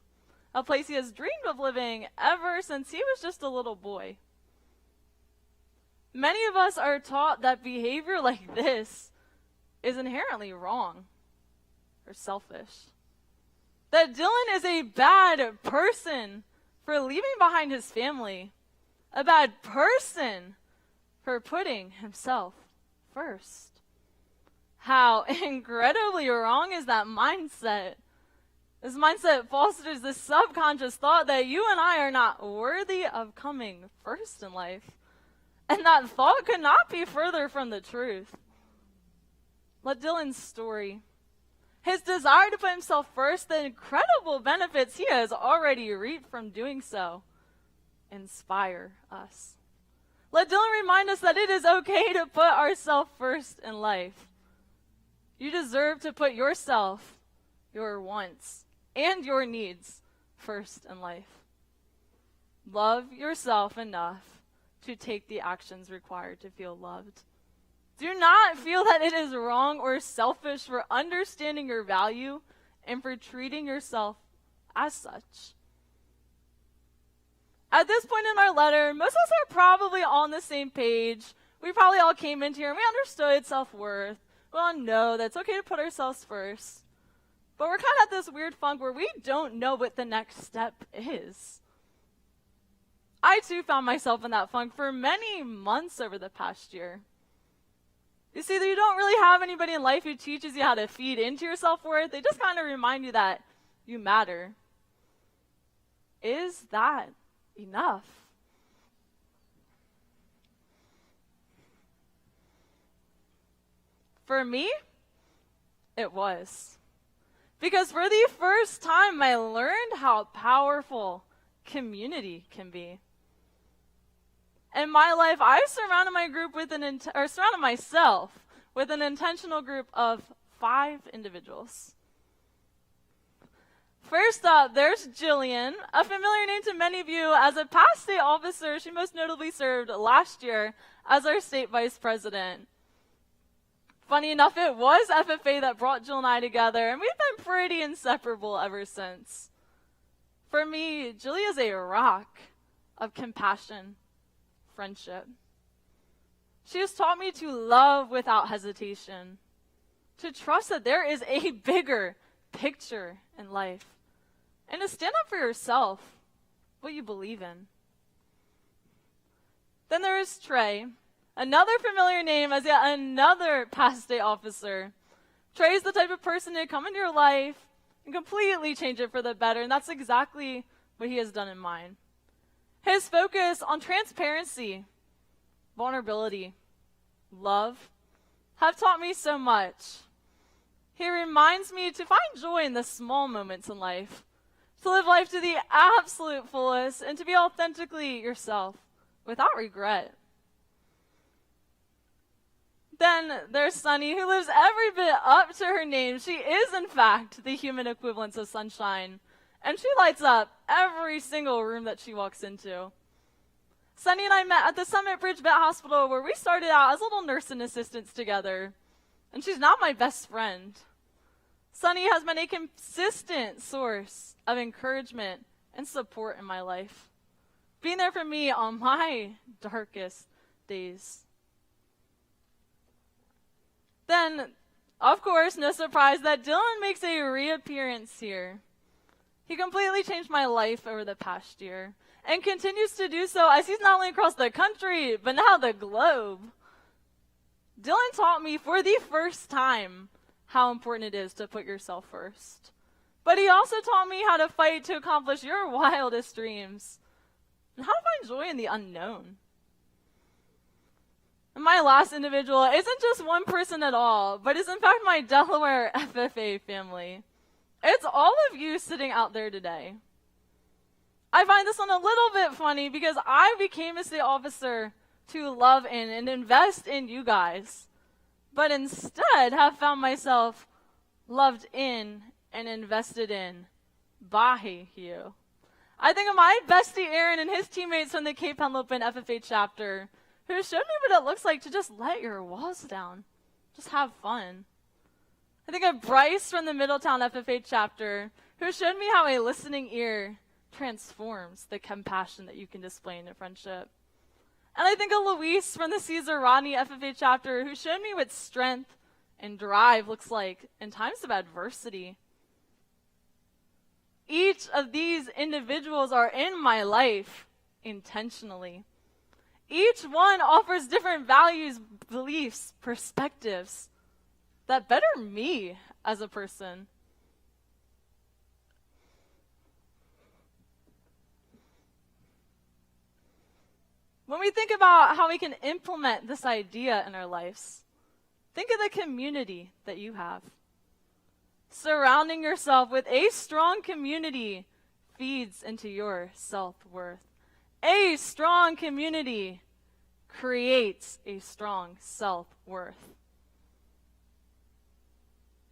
a place he has dreamed of living ever since he was just a little boy. Many of us are taught that behavior like this is inherently wrong or selfish. That Dylan is a bad person for leaving behind his family, a bad person for putting himself first. How incredibly wrong is that mindset? This mindset fosters this subconscious thought that you and I are not worthy of coming first in life. And that thought could not be further from the truth. Let Dylan's story, his desire to put himself first, the incredible benefits he has already reaped from doing so, inspire us. Let Dylan remind us that it is okay to put ourselves first in life. You deserve to put yourself, your wants, and your needs first in life. Love yourself enough to take the actions required to feel loved. Do not feel that it is wrong or selfish for understanding your value and for treating yourself as such. At this point in our letter, most of us are probably all on the same page. We probably all came into here and we understood self-worth. We all know that it's okay to put ourselves first. But we're kind of at this weird funk where we don't know what the next step is. I too found myself in that funk for many months over the past year. You see, you don't really have anybody in life who teaches you how to feed into your self-worth. They just kind of remind you that you matter. Is that enough? For me, it was. Because for the first time, I learned how powerful community can be. In my life, I surrounded myself with an intentional group of 5 individuals. First up, there's Jillian, a familiar name to many of you as a past state officer. She most notably served last year as our state vice president. Funny enough, it was FFA that brought Jill and I together, and we've been pretty inseparable ever since. For me, Jilly is a rock of compassion, friendship. She has taught me to love without hesitation, to trust that there is a bigger picture in life, and to stand up for yourself, what you believe in. Then there is Trey, another familiar name as yet another past state officer. Trey is the type of person to come into your life and completely change it for the better, and that's exactly what he has done in mine. His focus on transparency, vulnerability, love have taught me so much. He reminds me to find joy in the small moments in life, to live life to the absolute fullest, and to be authentically yourself without regret. Then there's Sunny, who lives every bit up to her name. She is, in fact, the human equivalent of sunshine, and she lights up every single room that she walks into. Sunny and I met at the Summit Bridge Vet Hospital, where we started out as little nursing assistants together, and she's now my best friend. Sunny has been a consistent source of encouragement and support in my life, being there for me on my darkest days. Then, of course, no surprise that Dylan makes a reappearance here. He completely changed my life over the past year. and continues to do so as he's not only across the country, but now the globe. Dylan taught me for the first time how important it is to put yourself first. But he also taught me how to fight to accomplish your wildest dreams and how to find joy in the unknown. And my last individual isn't just one person at all, but is in fact my Delaware FFA family. It's all of you sitting out there today. I find this one a little bit funny because I became a state officer to love in and invest in you guys, but instead have found myself loved in and invested in by you. I think of my bestie Aaron and his teammates from the Cape Henlopen FFA chapter who showed me what it looks like to just let your walls down, just have fun. I think of Bryce from the Middletown FFA chapter who showed me how a listening ear transforms the compassion that you can display in a friendship. And I think of Luis from the Caesar Rodney FFA chapter who showed me what strength and drive looks like in times of adversity. Each of these individuals are in my life intentionally. Each one offers different values, beliefs, perspectives that better me as a person. When we think about how we can implement this idea in our lives, think of the community that you have. Surrounding yourself with a strong community feeds into your self-worth. A strong community creates a strong self-worth.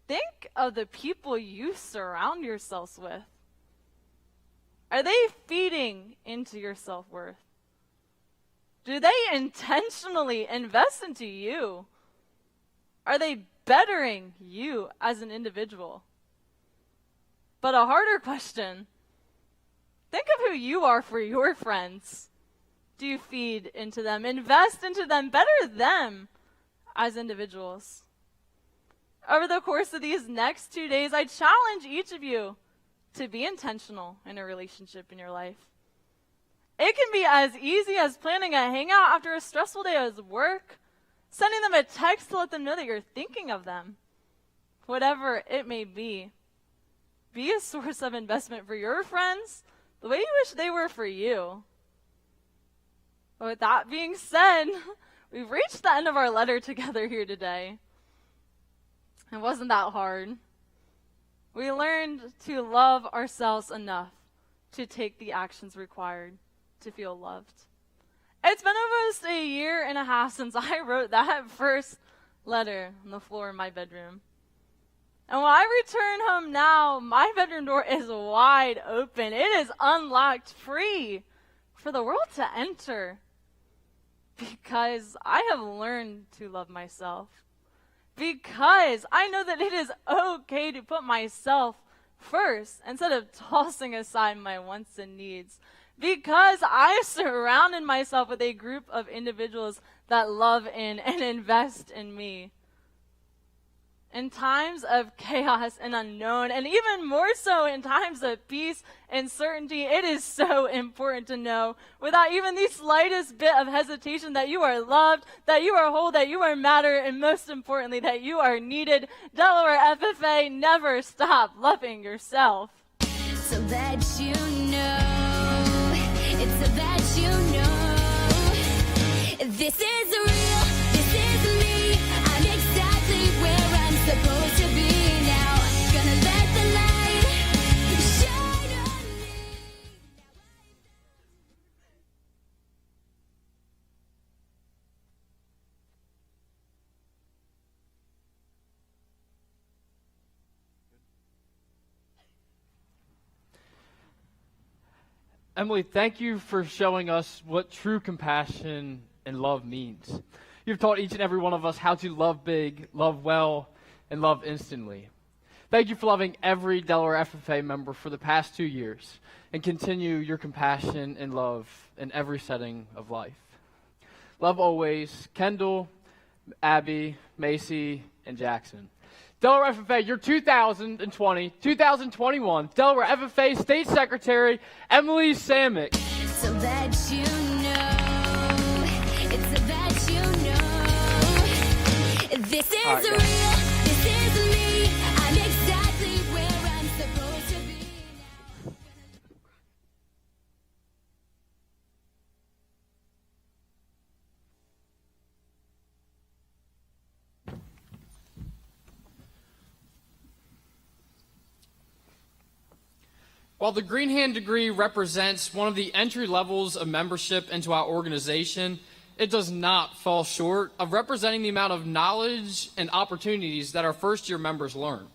Think of the people you surround yourselves with. Are they feeding into your self-worth? Do they intentionally invest into you? Are they bettering you as an individual? But a harder question, think of who you are for your friends. Do you feed into them, invest into them, better them as individuals? Over the course of these next 2 days, I challenge each of you to be intentional in a relationship in your life. It can be as easy as planning a hangout after a stressful day at work, sending them a text to let them know that you're thinking of them. Whatever it may be a source of investment for your friends the way you wish they were for you. But with that being said, we've reached the end of our letter together here today. It wasn't that hard. We learned to love ourselves enough to take the actions required to feel loved. It's been almost a year and a half since I wrote that first letter on the floor in my bedroom. And when I return home now, my bedroom door is wide open. It is unlocked, free for the world to enter. Because I have learned to love myself. Because I know that it is okay to put myself first instead of tossing aside my wants and needs. Because I surrounded myself with a group of individuals that love in and invest in me. In times of chaos and unknown, and even more so in times of peace and certainty, it is so important to know, without even the slightest bit of hesitation, that you are loved, that you are whole, that you are matter, and most importantly, that you are needed. Delaware FFA, never stop loving yourself. So that you know, it's so that you know, this is real, this is me, I'm exactly where I'm supposed to be now, gonna let the light shine on me. Emily, thank you for showing us what true compassion and love means. You've taught each and every one of us how to love big, love well, and love instantly. Thank you for loving every Delaware FFA member for the past 2 years, and continue your compassion and love in every setting of life. Love always, Kendall, Abby, Macy, and Jackson. Delaware FFA, your 2020-2021 Delaware FFA State Secretary, Emily Samick. so that you know, it's so that you know, this is All right, real, this is me, I'm exactly where I'm supposed to be. While the Green Hand degree represents one of the entry levels of membership into our organization, it does not fall short of representing the amount of knowledge and opportunities that our first-year members learn.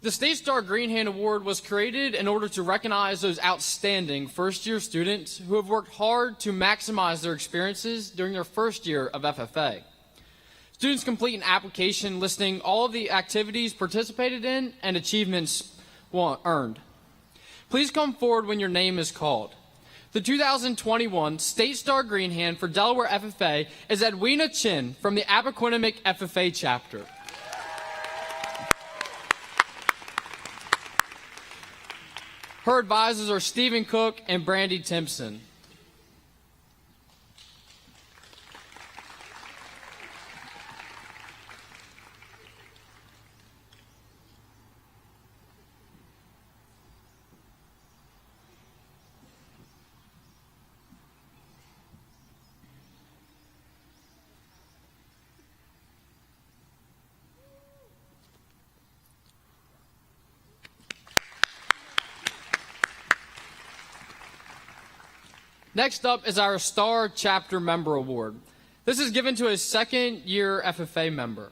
The State Star Green Hand Award was created in order to recognize those outstanding first-year students who have worked hard to maximize their experiences during their first year of FFA. Students complete an application listing all of the activities participated in and achievements earned. Please come forward when your name is called. The 2021 State Star Green Hand for Delaware FFA is Edwina Chin from the Appoquinimink FFA chapter. Her advisors are Stephen Cook and Brandy Timpson. Next up is our Star Chapter Member Award. This is given to a second-year FFA member.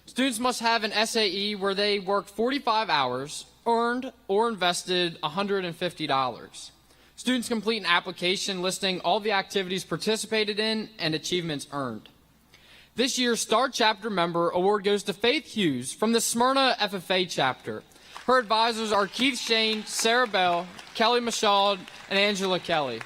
Students must have an SAE where they worked 45 hours, earned or invested $150. Students complete an application listing all the activities participated in and achievements earned. This year's Star Chapter Member Award goes to Faith Hughes from the Smyrna FFA chapter. Her advisors are Keith Shane, Sarah Bell, Kelly Michaud, and Angela Kelly.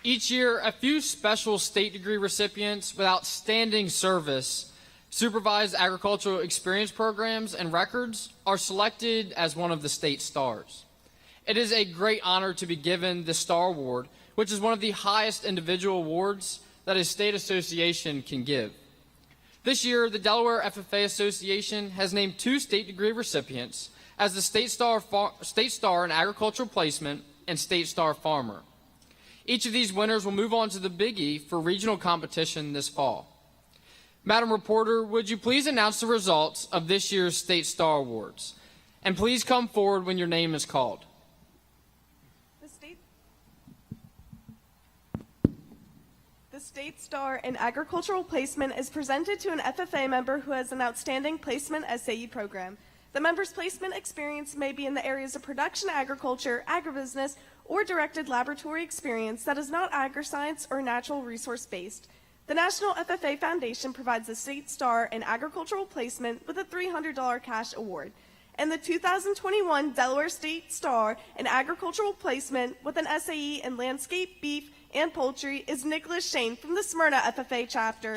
Each year, a few special state degree recipients with outstanding service, supervised agricultural experience programs, and records are selected as one of the state stars. It is a great honor to be given the Star Award, which is one of the highest individual awards that a state association can give. This year, the Delaware FFA Association has named 2 state degree recipients as the State Star in Agricultural Placement and State Star Farmer. Each of these winners will move on to the Big E for regional competition this fall. Madam Reporter, would you please announce the results of this year's State Star Awards? And please come forward when your name is called. The State Star in Agricultural Placement is presented to an FFA member who has an outstanding placement SAE program. The member's placement experience may be in the areas of production agriculture, agribusiness, or directed laboratory experience that is not agri-science or natural resource based. The National FFA Foundation provides the State Star in Agricultural Placement with a $300 cash award. And the 2021 Delaware State Star in Agricultural Placement with an SAE in Landscape, Beef, and Poultry is Nicholas Shane from the Smyrna FFA chapter.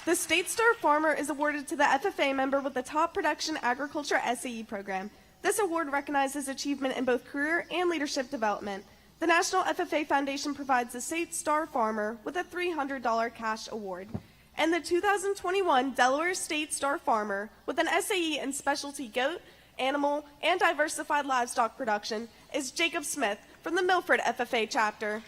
The State Star Farmer is awarded to the FFA member with the Top Production Agriculture SAE program. This award recognizes achievement in both career and leadership development. The National FFA Foundation provides the State Star Farmer with a $300 cash award. and the 2021 Delaware State Star Farmer with an SAE in specialty goat, animal, and diversified livestock production is Jacob Smith from the Milford FFA chapter.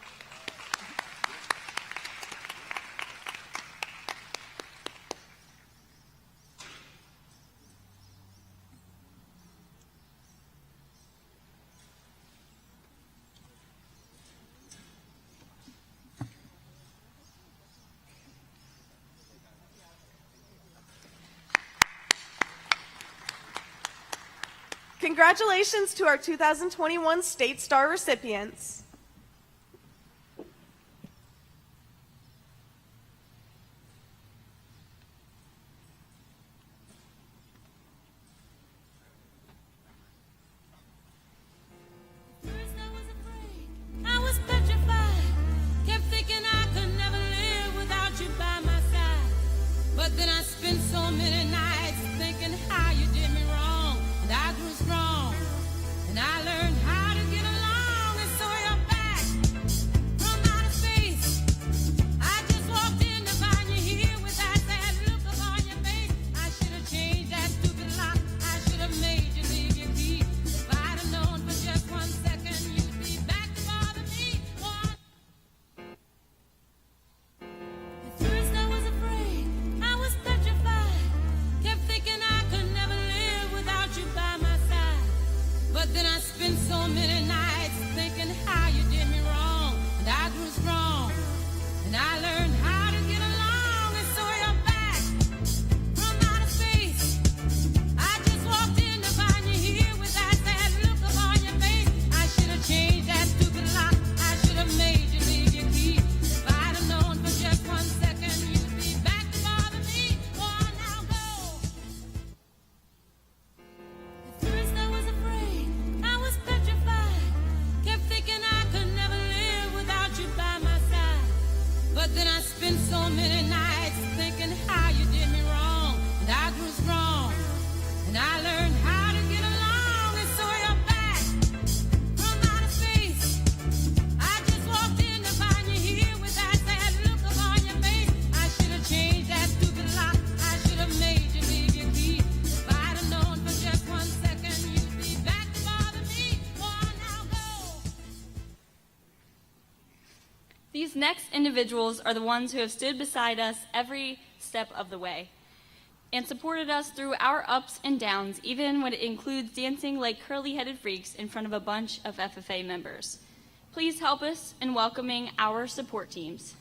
Congratulations to our 2021 State Star recipients. I was petrified, kept thinking I could never live without you by my side. But then I spent so many nights thinking how you did me wrong, and I grew strong, and I learned how to get along, and so you're back from outer space. I just walked in to find you here with that sad look upon your face. I should have changed that stupid lock, I should have made you leave your key. If I'd have known for just 1 second you'd be back to bother me. At first I was afraid, I was petrified, kept thinking I could never live without you by my side. But then I spent so many nights thinking how you did me wrong, and I grew strong, and I learned how to get along, and so you're back from outer space. I just walked in to find you here with that sad look upon your face. I should have changed that stupid lock, I should have made you leave your key. If I'd have known for just 1 second you'd be back to bother me. Oh, now go. At first I was afraid, I was petrified, kept thinking I could never live without you by my side. But then I spent so many nights thinking how you did me wrong, and I grew strong, and I learned how to get along, and so you're back from outer space. I just walked in to find you here with that sad look upon your face. I should have changed that stupid lock, I should have made you leave your key. If I'd have known for just 1 second you'd be back to bother me. Oh, now go. These next individuals are the ones who have stood beside us every step of the way and supported us through our ups and downs, even when it includes dancing like curly-headed freaks in front of a bunch of FFA members. Please help us in welcoming our support teams.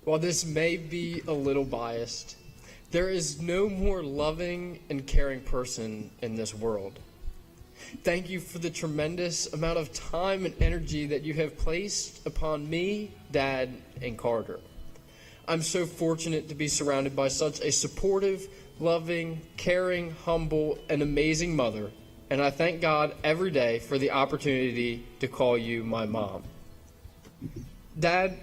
While this may be a little biased, there is no more loving and caring person in this world. Thank you for the tremendous amount of time and energy that you have placed upon me, Dad, and Carter. I'm so fortunate to be surrounded by such a supportive, loving, caring, humble, and amazing mother, and I thank God every day for the opportunity to call you my mom. Dad,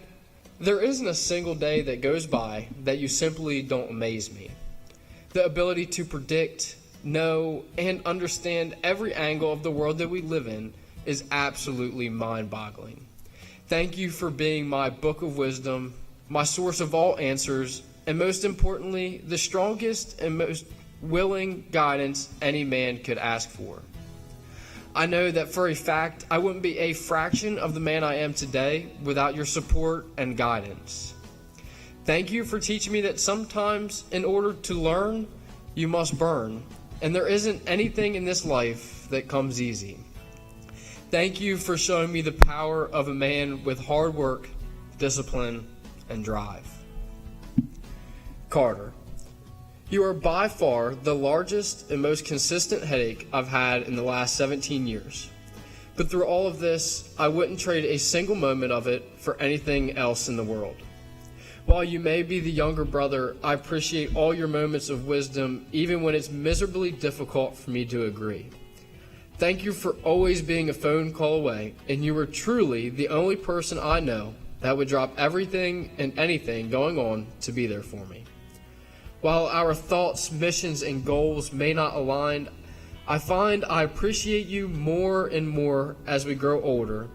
there isn't a single day that goes by that you simply don't amaze me. The ability to predict, know, and understand every angle of the world that we live in is absolutely mind-boggling. Thank you for being my book of wisdom, my source of all answers, and most importantly, the strongest and most willing guidance any man could ask for. I know that for a fact, I wouldn't be a fraction of the man I am today without your support and guidance. Thank you for teaching me that sometimes, in order to learn, you must burn, and there isn't anything in this life that comes easy. Thank you for showing me the power of a man with hard work, discipline, and drive. Carter, you are by far the largest and most consistent headache I've had in the last 17 years. But through all of this, I wouldn't trade a single moment of it for anything else in the world. While you may be the younger brother, I appreciate all your moments of wisdom, even when it's miserably difficult for me to agree. Thank you for always being a phone call away, and you are truly the only person I know that would drop everything and anything going on to be there for me. While our thoughts, missions, and goals may not align, I find I appreciate you more and more as we grow older,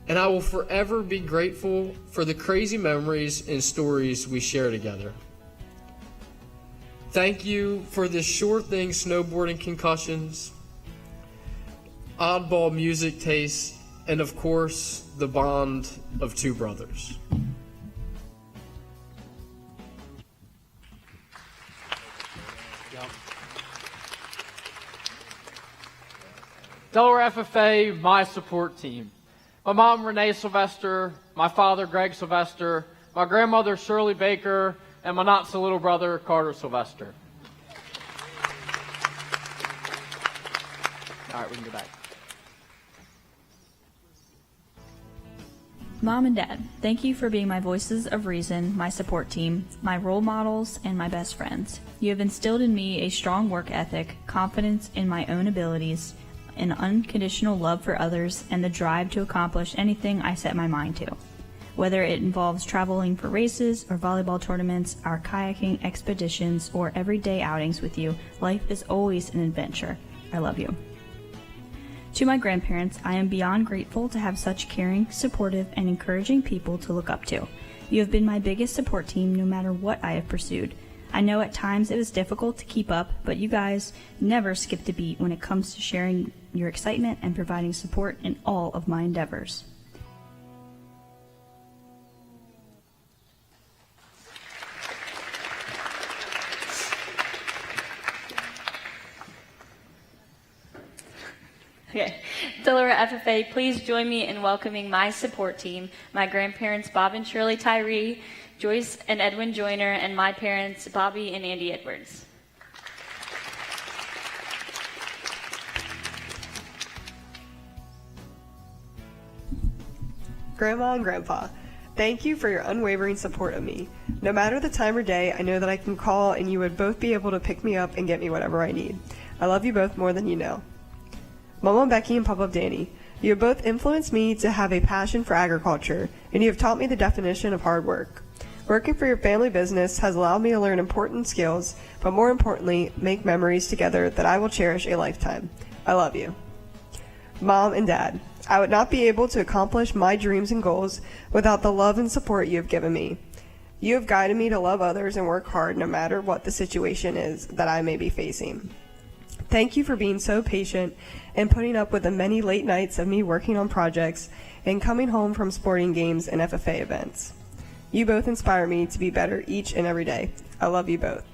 and I will forever be grateful for the crazy memories and stories we share together. Thank you for the sure thing snowboarding concussions, oddball music tastes, and of course, the bond of two brothers. Delaware FFA, my support team. My mom, Renee Sylvester, my father, Greg Sylvester, my grandmother, Shirley Baker, and my not-so-little brother, Carter Sylvester. All right, we can go back. Mom and Dad, thank you for being my voices of reason, my support team, my role models, and my best friends. You have instilled in me a strong work ethic, confidence in my own abilities, an unconditional love for others, and the drive to accomplish anything I set my mind to. Whether it involves traveling for races or volleyball tournaments, our kayaking expeditions, or everyday outings with you, life is always an adventure. I love you. To my grandparents, I am beyond grateful to have such caring, supportive, and encouraging people to look up to. You have been my biggest support team no matter what I have pursued. I know at times it was difficult to keep up, but you guys never skipped a beat when it comes to sharing your excitement and providing support in all of my endeavors. Okay. Delaware FFA, please join me in welcoming my support team, my grandparents Bob and Shirley Tyree, Joyce and Edwin Joyner, and my parents Bobby and Andy Edwards. Grandma and Grandpa, thank you for your unwavering support of me. No matter the time or day, I know that I can call and you would both be able to pick me up and get me whatever I need. I love you both more than you know. Mama Becky and Papa Danny, you have both influenced me to have a passion for agriculture, and you have taught me the definition of hard work. Working for your family business has allowed me to learn important skills, but more importantly, make memories together that I will cherish a lifetime. I love you. Mom and Dad, I would not be able to accomplish my dreams and goals without the love and support you have given me. You have guided me to love others and work hard no matter what the situation is that I may be facing. Thank you for being so patient and putting up with the many late nights of me working on projects and coming home from sporting games and FFA events. You both inspire me to be better each and every day. I love you both.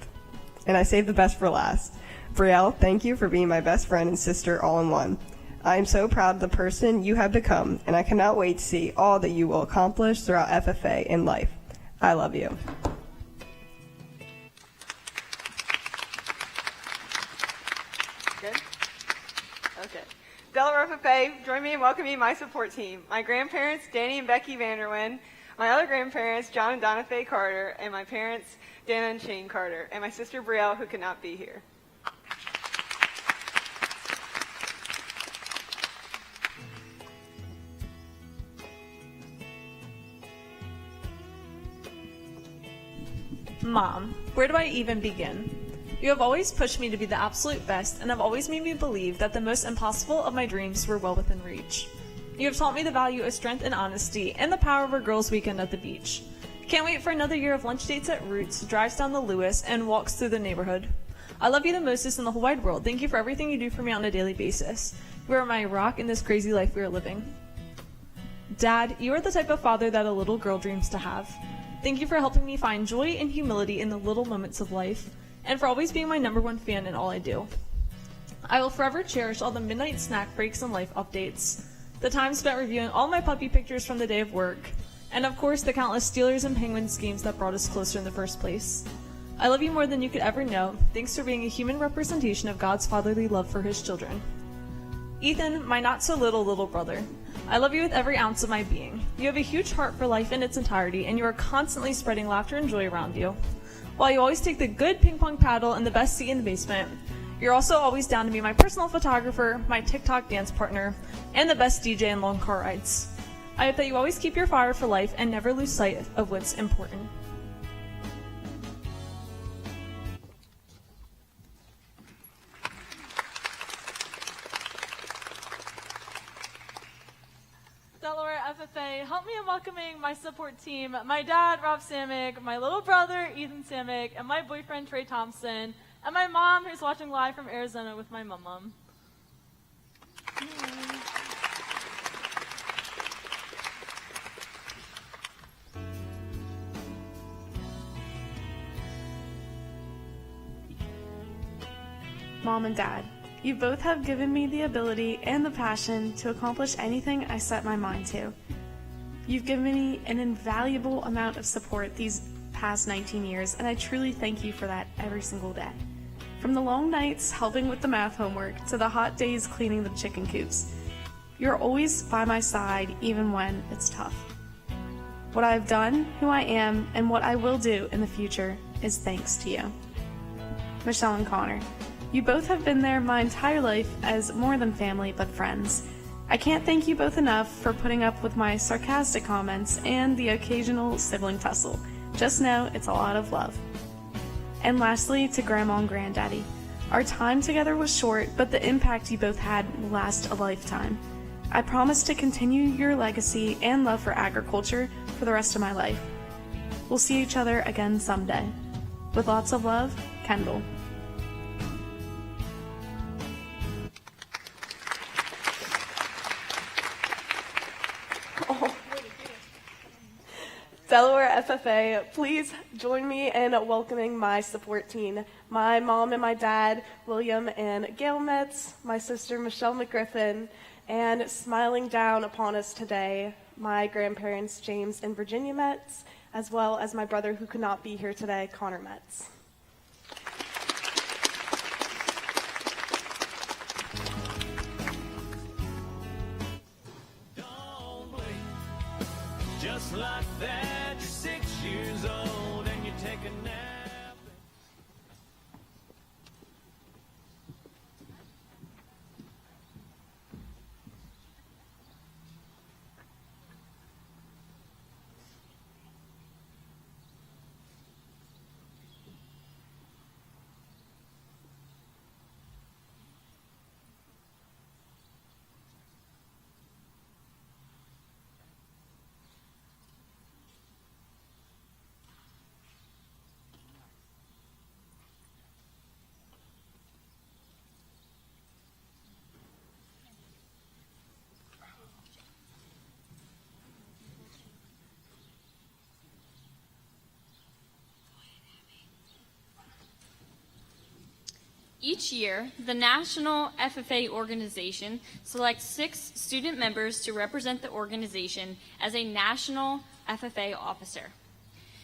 And I saved the best for last. Brielle, thank you for being my best friend and sister all in one. I am so proud of the person you have become, and I cannot wait to see all that you will accomplish throughout FFA and life. I love you. Good? Okay. Delaware FFA, join me in welcoming my support team. My grandparents, Danny and Becky Vanderwyn, my other grandparents, John and Donna Faye Carter, and my parents, Dana and Shane Carter, and my sister Brielle, who could not be here. Mom, where do I even begin? You have always pushed me to be the absolute best and have always made me believe that the most impossible of my dreams were well within reach. You have taught me the value of strength and honesty and the power of a girls' weekend at the beach. Can't wait for another year of lunch dates at Roots, drives down the Lewis, and walks through the neighborhood. I love you the mostest in the whole wide world. Thank you for everything you do for me on a daily basis. You are my rock in this crazy life we are living. Dad, you are the type of father that a little girl dreams to have. Thank you for helping me find joy and humility in the little moments of life, and for always being my #1 fan in all I do. I will forever cherish all the midnight snack breaks and life updates, the time spent reviewing all my puppy pictures from the day of work, and of course the countless Steelers and Penguins games that brought us closer in the first place. I love you more than you could ever know. Thanks for being a human representation of God's fatherly love for his children. Ethan, my not-so-little brother, I love you with every ounce of my being. You have a huge heart for life in its entirety, and you are constantly spreading laughter and joy around you. While you always take the good ping-pong paddle and the best seat in the basement, you're also always down to be my personal photographer, my TikTok dance partner, and the best DJ in long car rides. I hope that you always keep your fire for life and never lose sight of what's important. Delaware FFA, help me in welcoming my support team, my dad, Rob Samick, my little brother, Ethan Samick, and my boyfriend, Trey Thompson, and my mom, who's watching live from Arizona with my mum. Mom and Dad, you both have given me the ability and the passion to accomplish anything I set my mind to. You've given me an invaluable amount of support these past 19 years, and I truly thank you for that every single day. From the long nights helping with the math homework to the hot days cleaning the chicken coops, you're always by my side even when it's tough. What I've done, who I am, and what I will do in the future is thanks to you. Michelle and Connor, you both have been there my entire life as more than family but friends. I can't thank you both enough for putting up with my sarcastic comments and the occasional sibling tussle. Just know it's a lot of love. And lastly, to Grandma and Granddaddy. Our time together was short, but the impact you both had will last a lifetime. I promise to continue your legacy and love for agriculture for the rest of my life. We'll see each other again someday. With lots of love, Kendall. Delaware FFA, please join me in welcoming my support team. My mom and my dad, William and Gail Metz, my sister Michelle McGriffin, and smiling down upon us today, my grandparents James and Virginia Metz, as well as my brother who could not be here today, Connor Metz. Just like that, you're 6 years old and you take a nap. Each year, the National FFA organization selects 6 student members to represent the organization as a National FFA officer.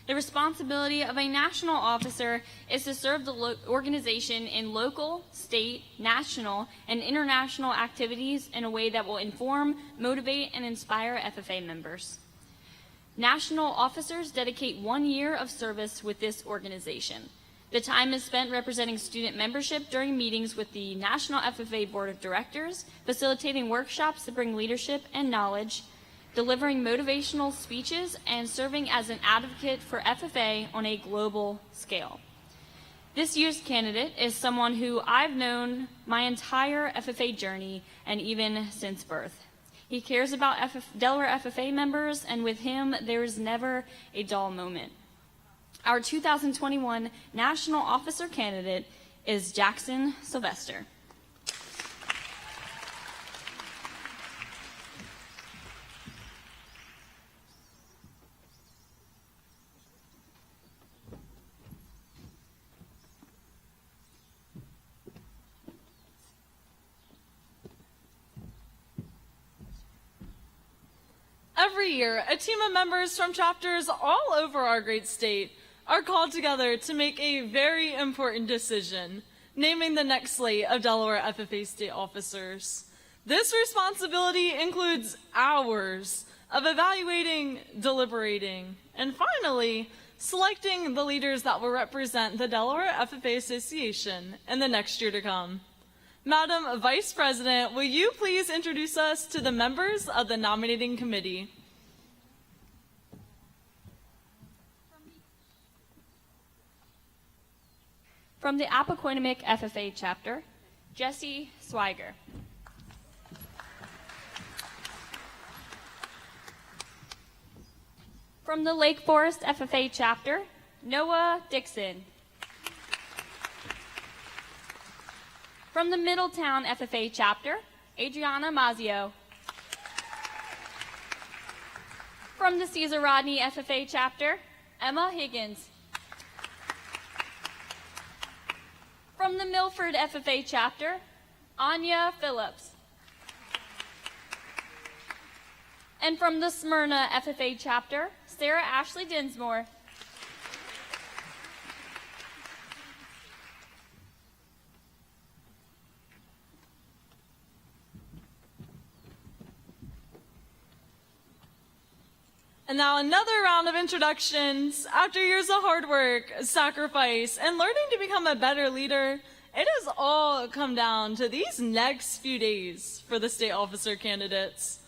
The responsibility of a national officer is to serve the organization in local, state, national, and international activities in a way that will inform, motivate, and inspire FFA members. National officers dedicate 1 year of service with this organization. The time is spent representing student membership during meetings with the National FFA Board of Directors, facilitating workshops that bring leadership and knowledge, delivering motivational speeches, and serving as an advocate for FFA on a global scale. This year's candidate is someone who I've known my entire FFA journey and even since birth. He cares about Delaware FFA members, and with him, there is never a dull moment. Our 2021 National Officer candidate is Jackson Sylvester. Every year, a team of members from chapters all over our great state are called together to make a very important decision, naming the next slate of Delaware FFA state officers. This responsibility includes hours of evaluating, deliberating, and finally, selecting the leaders that will represent the Delaware FFA Association in the next year to come. Madam Vice President, will you please introduce us to the members of the nominating committee? From the Appoquinimink FFA chapter, Jesse Swiger. From the Lake Forest FFA chapter, Noah Dixon. From the Middletown FFA chapter, Adriana Mazio. From the Caesar Rodney FFA chapter, Emma Higgins. From the Milford FFA chapter, Anya Phillips. And from the Smyrna FFA chapter, Sarah Ashley Dinsmore. And now another round of introductions. After years of hard work, sacrifice, and learning to become a better leader, it has all come down to these next few days for the state officer candidates.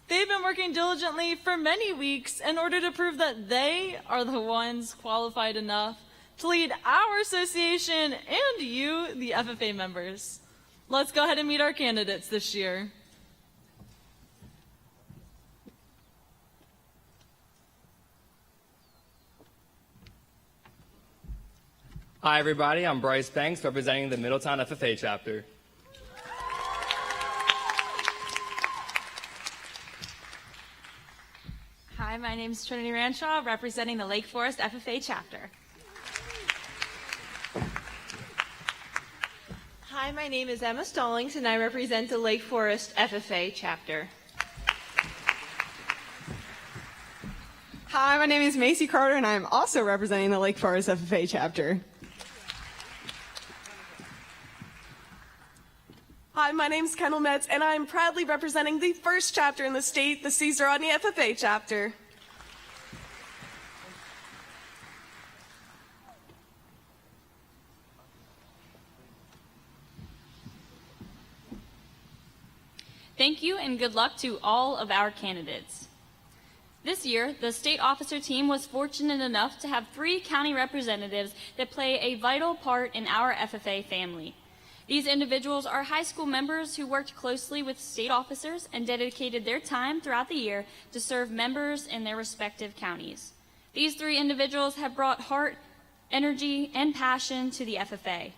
They've been working diligently for many weeks in order to prove that they are the ones qualified enough to lead our association and you, the FFA members. Let's go ahead and meet our candidates this year. Hi everybody, I'm Bryce Banks representing the Middletown FFA chapter. Hi, my name is Trinity Ranshaw representing the Lake Forest FFA chapter. Hi, my name is Emma Stallings and I represent the Lake Forest FFA chapter. Hi, my name is Macy Carter and I am also representing the Lake Forest FFA chapter. Hi, my name's Kendall Metz, and I'm proudly representing the first chapter in the state, the Caesar Rodney FFA chapter. Thank you and good luck to all of our candidates. This year, the state officer team was fortunate enough to have 3 county representatives that play a vital part in our FFA family. These individuals are high school members who worked closely with state officers and dedicated their time throughout the year to serve members in their respective counties. These 3 individuals have brought heart, energy, and passion to the FFA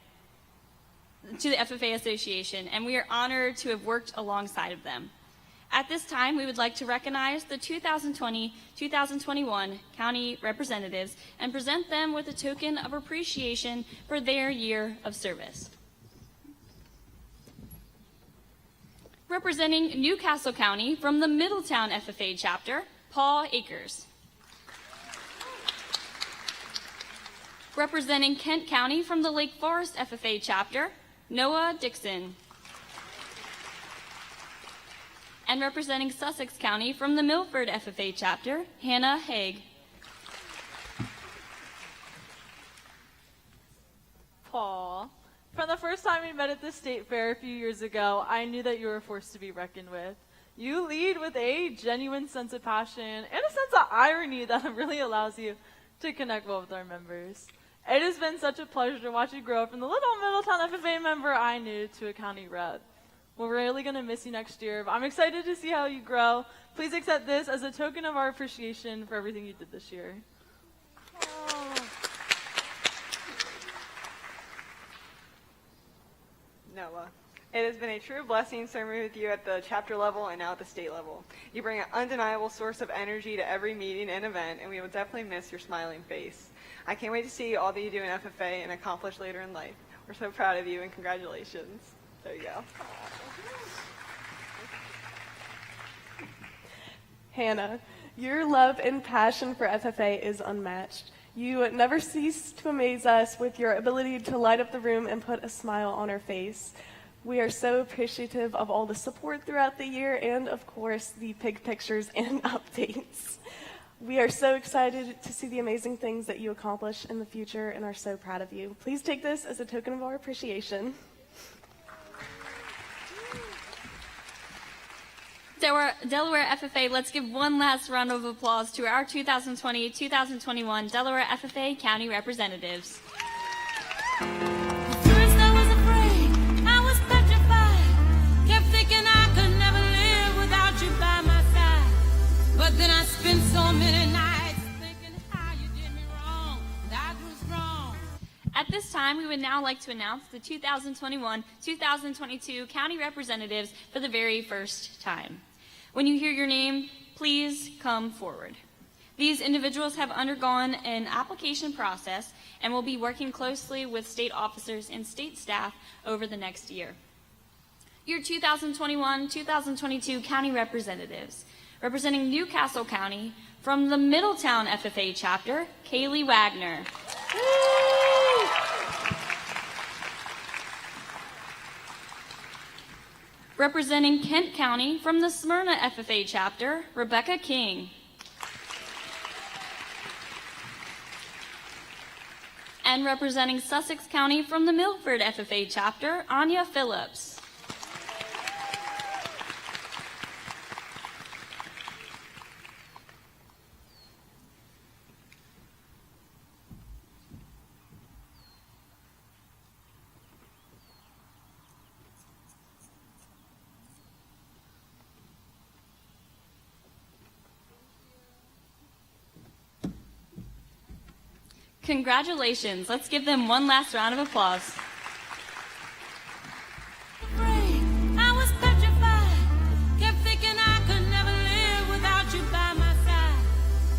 Association, and we are honored to have worked alongside of them. At this time, we would like to recognize the 2020-2021 county representatives and present them with a token of appreciation for their year of service. Representing Newcastle County from the Middletown FFA chapter, Paul Akers. Representing Kent County from the Lake Forest FFA chapter, Noah Dixon. And representing Sussex County from the Milford FFA chapter, Hannah Haig. Paul, from the first time we met at the state fair a few years ago, I knew that you were a force to be reckoned with. You lead with a genuine sense of passion and a sense of irony that really allows you to connect well with our members. It has been such a pleasure to watch you grow from the little Middletown FFA member I knew to a county rep. We're really going to miss you next year, but I'm excited to see how you grow. Please accept this as a token of our appreciation for everything you did this year. Noah, it has been a true blessing serving with you at the chapter level and now at the state level. You bring an undeniable source of energy to every meeting and event, and we will definitely miss your smiling face. I can't wait to see all that you do in FFA and accomplish later in life. We're so proud of you, and congratulations. There you go. Hannah, your love and passion for FFA is unmatched. You never cease to amaze us with your ability to light up the room and put a smile on our face. We are so appreciative of all the support throughout the year and, of course, the pig pictures and updates. We are so excited to see the amazing things that you accomplish in the future and are so proud of you. Please take this as a token of our appreciation. Delaware FFA, let's give one last round of applause to our 2020-2021 Delaware FFA County Representatives. First I was afraid, I was petrified, kept thinking I could never live without you by my side. But then I spent so many nights thinking how you did me wrong, and I grew strong. At this time, we would now like to announce the 2021-2022 County Representatives for the very first time. When you hear your name, please come forward. These individuals have undergone an application process and will be working closely with state officers and state staff over the next year. Your 2021-2022 County Representatives, representing Newcastle County, from the Middletown FFA chapter, Kaylee Wagner. Representing Kent County, from the Smyrna FFA chapter, Rebecca King. And representing Sussex County, from the Milford FFA chapter, Anya Phillips. Congratulations. Let's give them one last round of applause. I was petrified, kept thinking I could never live without you by my side.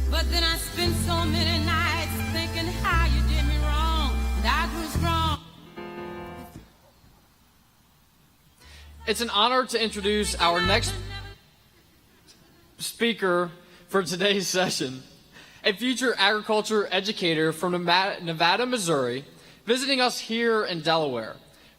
But then I spent so many nights thinking how you did me wrong, and I grew strong. It's an honor to introduce our next speaker for today's session. A future agriculture educator from Nevada, Missouri, visiting us here in Delaware.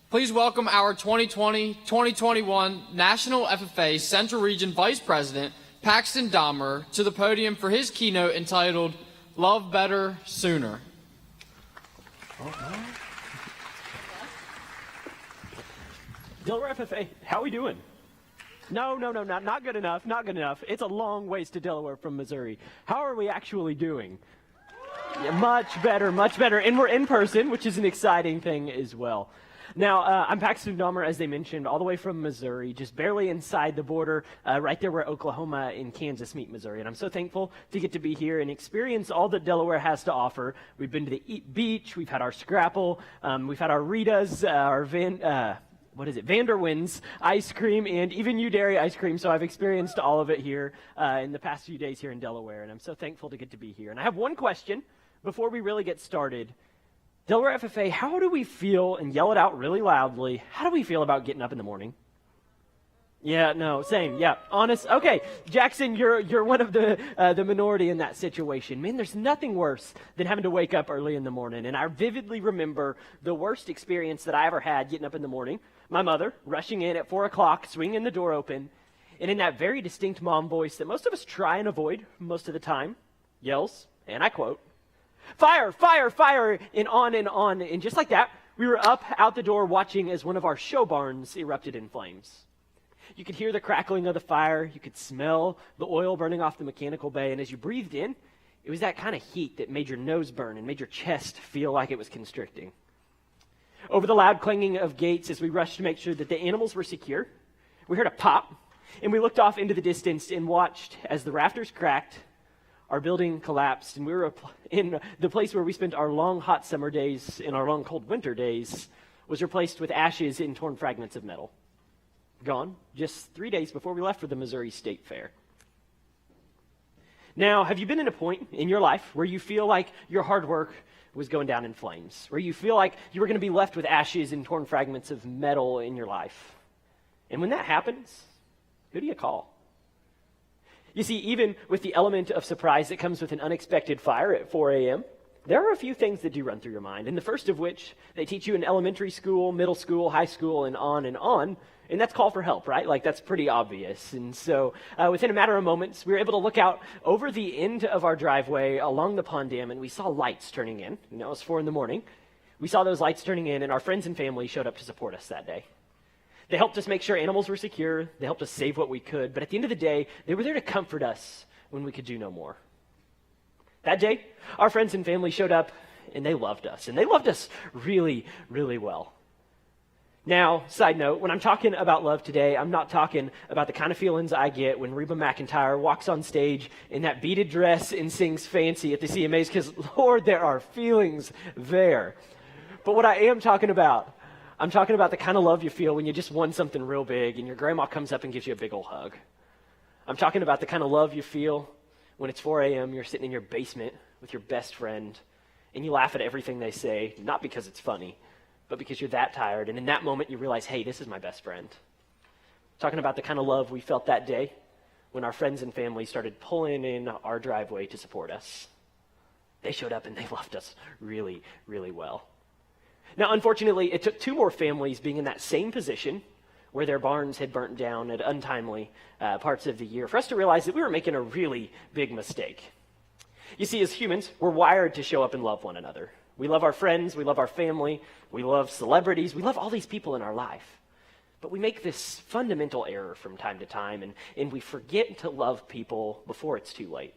Please welcome our 2020-2021 National FFA Central Region Vice President, Paxton Dahmer, to the podium for his keynote entitled, Love Better Sooner. Delaware FFA, how we doing? No, not good enough, not good enough. It's a long ways to Delaware from Missouri. How are we actually doing? Yeah, much better, and we're in person, which is an exciting thing as well. Now, I'm Paxton Dahmer, as they mentioned, all the way from Missouri, just barely inside the border, right there where Oklahoma and Kansas meet Missouri. And I'm so thankful to get to be here and experience all that Delaware has to offer. We've been to the beach, we've had our Scrapple, we've had our Ritas, our Vanderwin's ice cream, and even Udairy ice cream, so I've experienced all of it here in the past few days here in Delaware, and I'm so thankful to get to be here. And I have one question before we really get started. Delaware FFA, how do we feel, and yell it out really loudly, how do we feel about getting up in the morning? Yeah, no, same, yeah, honest. Okay, Jackson, you're one of the minority in that situation. Man, there's nothing worse than having to wake up early in the morning, and I vividly remember the worst experience that I ever had getting up in the morning. My mother rushing in at 4 o'clock, swinging the door open, and in that very distinct mom voice that most of us try and avoid most of the time, yells, and I quote, "Fire, fire, fire," and on, and just like that, we were up out the door watching as one of our show barns erupted in flames. You could hear the crackling of the fire, you could smell the oil burning off the mechanical bay, and as you breathed in, it was that kind of heat that made your nose burn and made your chest feel like it was constricting. Over the loud clanging of gates as we rushed to make sure that the animals were secure, we heard a pop, and we looked off into the distance and watched as the rafters cracked, our building collapsed, and we were in the place where we spent our long hot summer days and our long cold winter days was replaced with ashes and torn fragments of metal. Gone just 3 days before we left for the Missouri State Fair. Now, have you been in a point in your life where you feel like your hard work was going down in flames, where you feel like you were going to be left with ashes and torn fragments of metal in your life? And when that happens, who do you call? You see, even with the element of surprise that comes with an unexpected fire at 4 a.m., there are a few things that do run through your mind, and the first of which they teach you in elementary school, middle school, high school, and on, and that's call for help, right? Like, that's pretty obvious. And so within a matter of moments, we were able to look out over the end of our driveway along the pond dam, and we saw lights turning in. You know, it was 4 in the morning. We saw those lights turning in, and our friends and family showed up to support us that day. They helped us make sure animals were secure. They helped us save what we could. But at the end of the day, they were there to comfort us when we could do no more. That day, our friends and family showed up, and they loved us. And they loved us really, really well. Now, side note, when I'm talking about love today, I'm not talking about the kind of feelings I get when Reba McEntire walks on stage in that beaded dress and sings Fancy at the CMAs, because, Lord, there are feelings there. But what I am talking about, I'm talking about the kind of love you feel when you just won something real big and your grandma comes up and gives you a big old hug. I'm talking about the kind of love you feel when it's 4 a.m., you're sitting in your basement with your best friend, and you laugh at everything they say, not because it's funny, but because you're that tired. And in that moment, you realize, hey, this is my best friend. Talking about the kind of love we felt that day when our friends and family started pulling in our driveway to support us. They showed up and they loved us really, really well. Now, unfortunately, it took 2 more families being in that same position where their barns had burnt down at untimely parts of the year for us to realize that we were making a really big mistake. You see, as humans, we're wired to show up and love one another. We love our friends, we love our family, we love celebrities, we love all these people in our life. But we make this fundamental error from time to time, and we forget to love people before it's too late.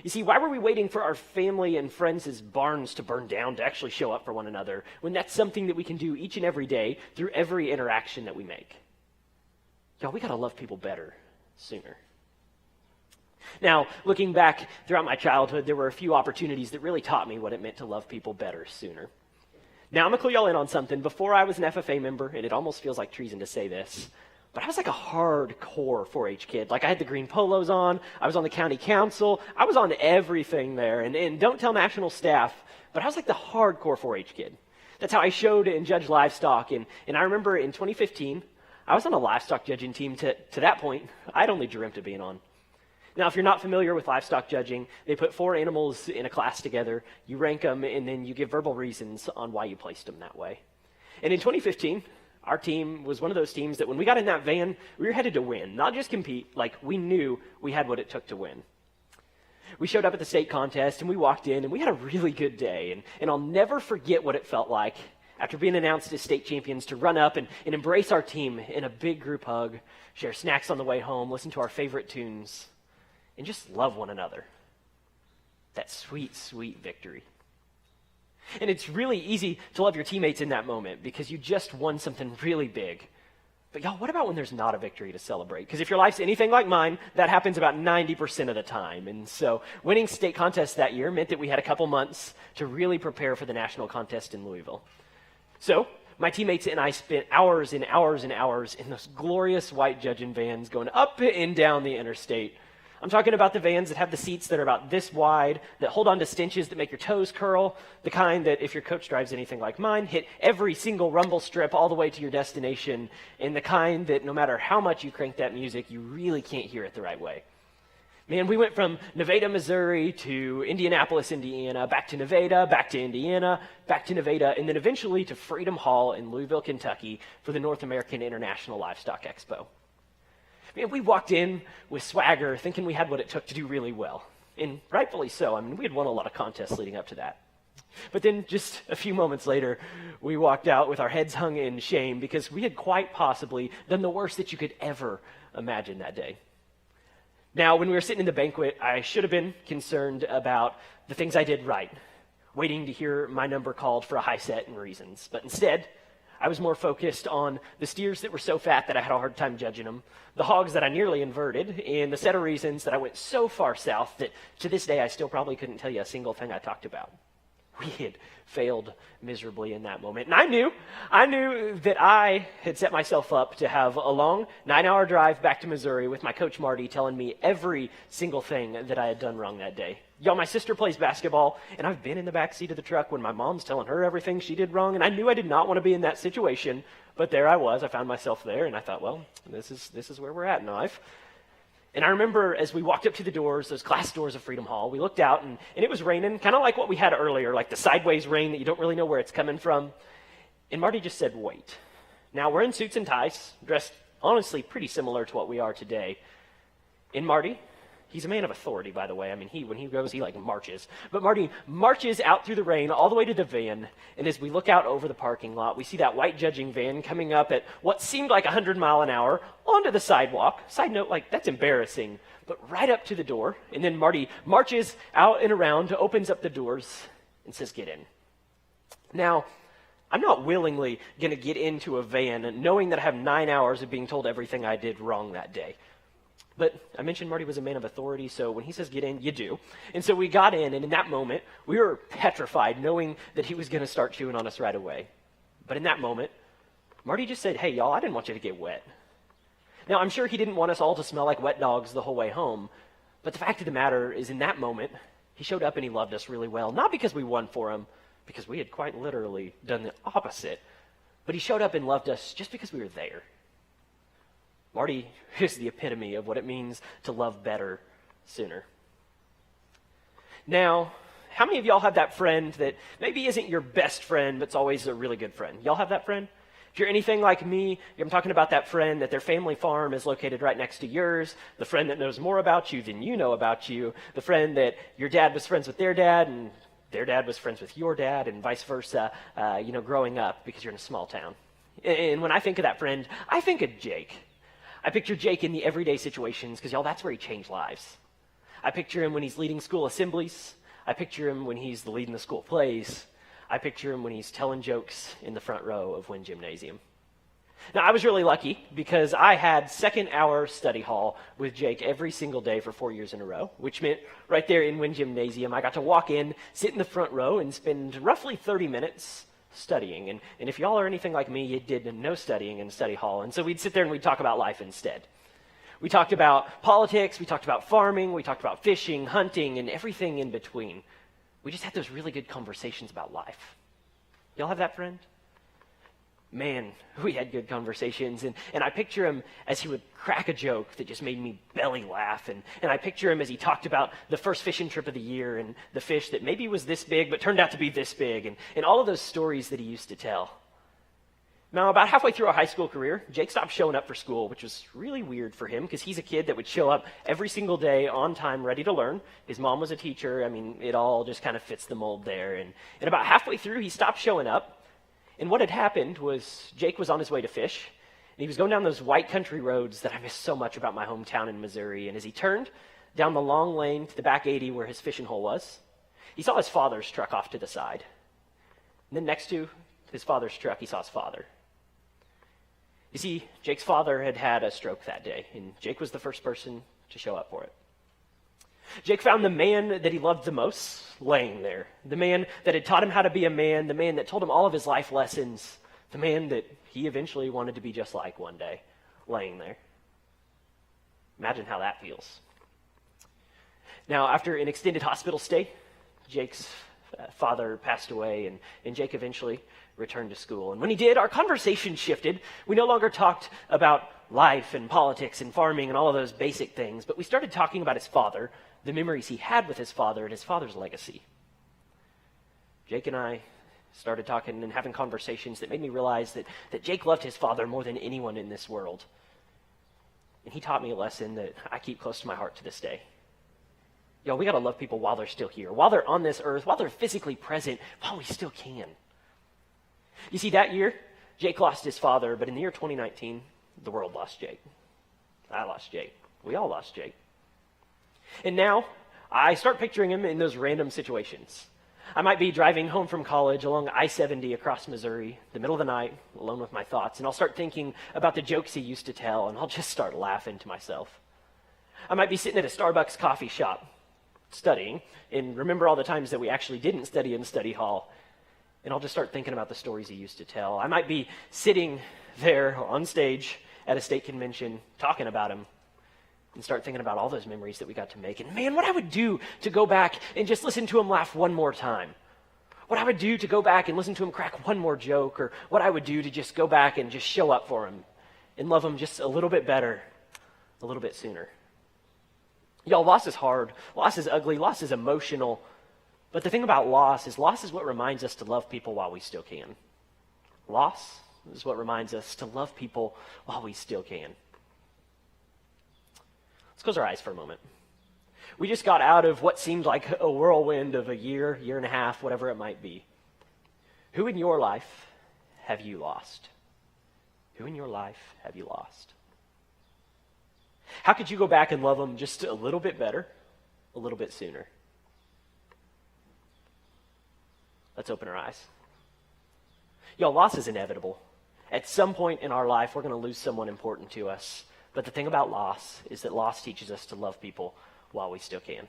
You see, why were we waiting for our family and friends' barns to burn down to actually show up for one another when that's something that we can do each and every day through every interaction that we make? Y'all, we got to love people better sooner. Now, looking back throughout my childhood, there were a few opportunities that really taught me what it meant to love people better sooner. Now, I'm going to clue y'all in on something. Before I was an FFA member, and it almost feels like treason to say this, but I was like a hardcore 4-H kid. Like, I had the green polos on. I was on the county council. I was on everything there. And don't tell national staff, but I was like the hardcore 4-H kid. That's how I showed and judged livestock. And I remember in 2015, I was on a livestock judging team. To that point, I'd only dreamt of being on. Now, if you're not familiar with livestock judging, they put 4 animals in a class together. You rank them, and then you give verbal reasons on why you placed them that way. And in 2015, our team was one of those teams that when we got in that van, we were headed to win, not just compete. Like, we knew we had what it took to win. We showed up at the state contest, and we walked in, and we had a really good day. And I'll never forget what it felt like after being announced as state champions to run up and embrace our team in a big group hug, share snacks on the way home, listen to our favorite tunes, and just love one another. That sweet, sweet victory. And it's really easy to love your teammates in that moment because you just won something really big. But y'all, what about when there's not a victory to celebrate? Because if your life's anything like mine, that happens about 90% of the time. And so winning state contests that year meant that we had a couple months to really prepare for the national contest in Louisville. So my teammates and I spent hours and hours and hours in those glorious white judging vans going up and down the interstate. I'm talking about the vans that have the seats that are about this wide, that hold on to cinches that make your toes curl, the kind that, if your coach drives anything like mine, hit every single rumble strip all the way to your destination, and the kind that no matter how much you crank that music, you really can't hear it the right way. Man, we went from Nevada, Missouri to Indianapolis, Indiana, back to Nevada, back to Indiana, back to Nevada, and then eventually to Freedom Hall in Louisville, Kentucky for the North American International Livestock Expo. Man, we walked in with swagger, thinking we had what it took to do really well. And rightfully so. I mean, we had won a lot of contests leading up to that. But then just a few moments later, we walked out with our heads hung in shame because we had quite possibly done the worst that you could ever imagine that day. Now, when we were sitting in the banquet, I should have been concerned about the things I did right, waiting to hear my number called for a high set and reasons. But instead, I was more focused on the steers that were so fat that I had a hard time judging them, the hogs that I nearly inverted, and the set of reasons that I went so far south that to this day I still probably couldn't tell you a single thing I talked about. We had failed miserably in that moment. And I knew that I had set myself up to have a long 9-hour drive back to Missouri with my coach Marty telling me every single thing that I had done wrong that day. Y'all, my sister plays basketball, and I've been in the backseat of the truck when my mom's telling her everything she did wrong, and I knew I did not want to be in that situation, but there I was. I found myself there, and I thought, well, this is where we're at in life. And I remember as we walked up to the doors, those glass doors of Freedom Hall, we looked out and it was raining, kind of like what we had earlier, like the sideways rain that you don't really know where it's coming from. And Marty just said, wait. Now, we're in suits and ties, dressed honestly pretty similar to what we are today. And Marty, he's a man of authority, by the way. I mean, when he goes, he like marches. But Marty marches out through the rain all the way to the van. And as we look out over the parking lot, we see that white judging van coming up at what seemed like 100 miles an hour onto the sidewalk. Side note, like, that's embarrassing. But right up to the door. And then Marty marches out and around, opens up the doors, and says, get in. Now, I'm not willingly going to get into a van knowing that I have 9 hours of being told everything I did wrong that day. But I mentioned Marty was a man of authority, so when he says get in, you do. And so we got in, and in that moment, we were petrified, knowing that he was going to start chewing on us right away. But in that moment, Marty just said, hey, y'all, I didn't want you to get wet. Now, I'm sure he didn't want us all to smell like wet dogs the whole way home, but the fact of the matter is in that moment, he showed up and he loved us really well, not because we won for him, because we had quite literally done the opposite, but he showed up and loved us just because we were there. Marty is the epitome of what it means to love better sooner. Now, how many of y'all have that friend that maybe isn't your best friend, but it's always a really good friend? Y'all have that friend? If you're anything like me, I'm talking about that friend that their family farm is located right next to yours, the friend that knows more about you than you know about you, the friend that your dad was friends with their dad, and their dad was friends with your dad, and vice versa, growing up because you're in a small town. And when I think of that friend, I think of Jake. I picture Jake in the everyday situations because, y'all, that's where he changed lives. I picture him when he's leading school assemblies. I picture him when he's leading the school plays. I picture him when he's telling jokes in the front row of Wynn Gymnasium. Now, I was really lucky because I had second-hour study hall with Jake every single day for 4 years in a row, which meant right there in Wynn Gymnasium, I got to walk in, sit in the front row, and spend roughly 30 minutes studying. And if y'all are anything like me, you did no studying in study hall. And so we'd sit there and we'd talk about life instead. We talked about politics, we talked about farming, we talked about fishing, hunting, and everything in between. We just had those really good conversations about life. Y'all have that friend? Man, we had good conversations, and I picture him as he would crack a joke that just made me belly laugh, and I picture him as he talked about the first fishing trip of the year and the fish that maybe was this big but turned out to be this big, and all of those stories that he used to tell. Now, about halfway through our high school career, Jake stopped showing up for school, which was really weird for him because he's a kid that would show up every single day on time, ready to learn. His mom was a teacher. I mean, it all just kind of fits the mold there, and about halfway through, he stopped showing up. And what had happened was Jake was on his way to fish, and he was going down those white country roads that I miss so much about my hometown in Missouri. And as he turned down the long lane to the back 80 where his fishing hole was, he saw his father's truck off to the side. And then next to his father's truck, he saw his father. You see, Jake's father had had a stroke that day, and Jake was the first person to show up for it. Jake found the man that he loved the most laying there, the man that had taught him how to be a man, the man that told him all of his life lessons, the man that he eventually wanted to be just like one day, laying there. Imagine how that feels. Now, after an extended hospital stay, Jake's father passed away, and Jake eventually returned to school. And when he did, our conversation shifted. We no longer talked about life and politics and farming and all of those basic things, but we started talking about his father, the memories he had with his father, and his father's legacy. Jake and I started talking and having conversations that made me realize that Jake loved his father more than anyone in this world. And he taught me a lesson that I keep close to my heart to this day. Yo, we got to love people while they're still here, while they're on this earth, while they're physically present, while we still can. You see, that year, Jake lost his father, but in the year 2019, the world lost Jake. I lost Jake. We all lost Jake. And now, I start picturing him in those random situations. I might be driving home from college along I-70 across Missouri, the middle of the night, alone with my thoughts, and I'll start thinking about the jokes he used to tell, and I'll just start laughing to myself. I might be sitting at a Starbucks coffee shop, studying, and remember all the times that we actually didn't study in study hall, and I'll just start thinking about the stories he used to tell. I might be sitting there on stage at a state convention talking about him, and start thinking about all those memories that we got to make. And man, what I would do to go back and just listen to him laugh one more time. What I would do to go back and listen to him crack one more joke, or what I would do to just go back and just show up for him and love him just a little bit better, a little bit sooner. Y'all, loss is hard. Loss is ugly. Loss is emotional. But the thing about loss is what reminds us to love people while we still can. Loss is what reminds us to love people while we still can. Let's close our eyes for a moment. We just got out of what seemed like a whirlwind of a year and a half, whatever it might be. Who in your life have you lost? Who in your life have you lost? How could you go back and love them just a little bit better, a little bit sooner? Let's open our eyes. Y'all, loss is inevitable. At some point in our life, we're going to lose someone important to us. But the thing about loss is that loss teaches us to love people while we still can.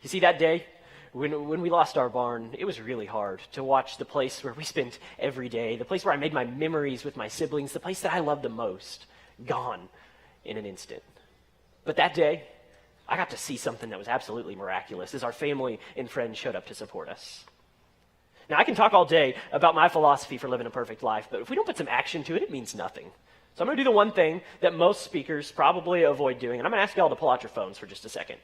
You see, that day, when we lost our barn, it was really hard to watch the place where we spent every day, the place where I made my memories with my siblings, the place that I loved the most, gone in an instant. But that day, I got to see something that was absolutely miraculous as our family and friends showed up to support us. Now, I can talk all day about my philosophy for living a perfect life, but if we don't put some action to it, it means nothing. So I'm going to do the one thing that most speakers probably avoid doing, and I'm going to ask y'all to pull out your phones for just a second.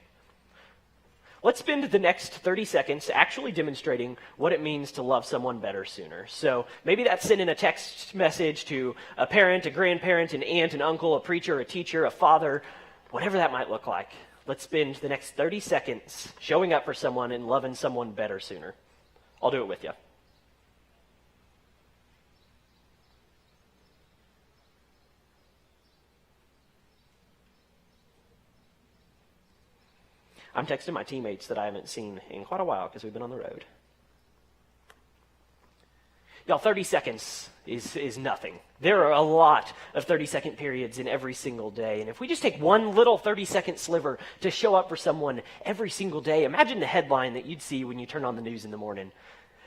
Let's spend the next 30 seconds actually demonstrating what it means to love someone better sooner. So maybe that's sending a text message to a parent, a grandparent, an aunt, an uncle, a preacher, a teacher, a father, whatever that might look like. Let's spend the next 30 seconds showing up for someone and loving someone better sooner. I'll do it with you. I'm texting my teammates that I haven't seen in quite a while because we've been on the road. Y'all, 30 seconds is nothing. There are a lot of 30-second periods in every single day. And if we just take one little 30-second sliver to show up for someone every single day, imagine the headline that you'd see when you turn on the news in the morning.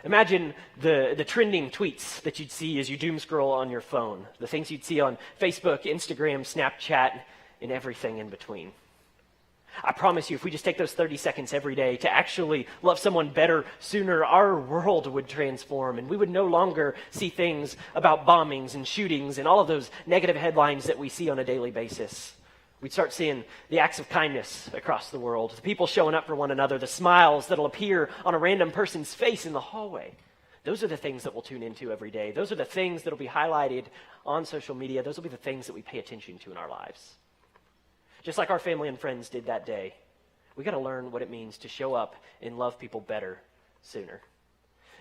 Imagine the trending tweets that you'd see as you doom scroll on your phone, the things you'd see on Facebook, Instagram, Snapchat, and everything in between. I promise you, if we just take those 30 seconds every day to actually love someone better sooner, our world would transform, and we would no longer see things about bombings and shootings and all of those negative headlines that we see on a daily basis. We'd start seeing the acts of kindness across the world, the people showing up for one another, the smiles that'll appear on a random person's face in the hallway. Those are the things that we'll tune into every day. Those are the things that'll be highlighted on social media. Those will be the things that we pay attention to in our lives. Just like our family and friends did that day, we got to learn what it means to show up and love people better sooner.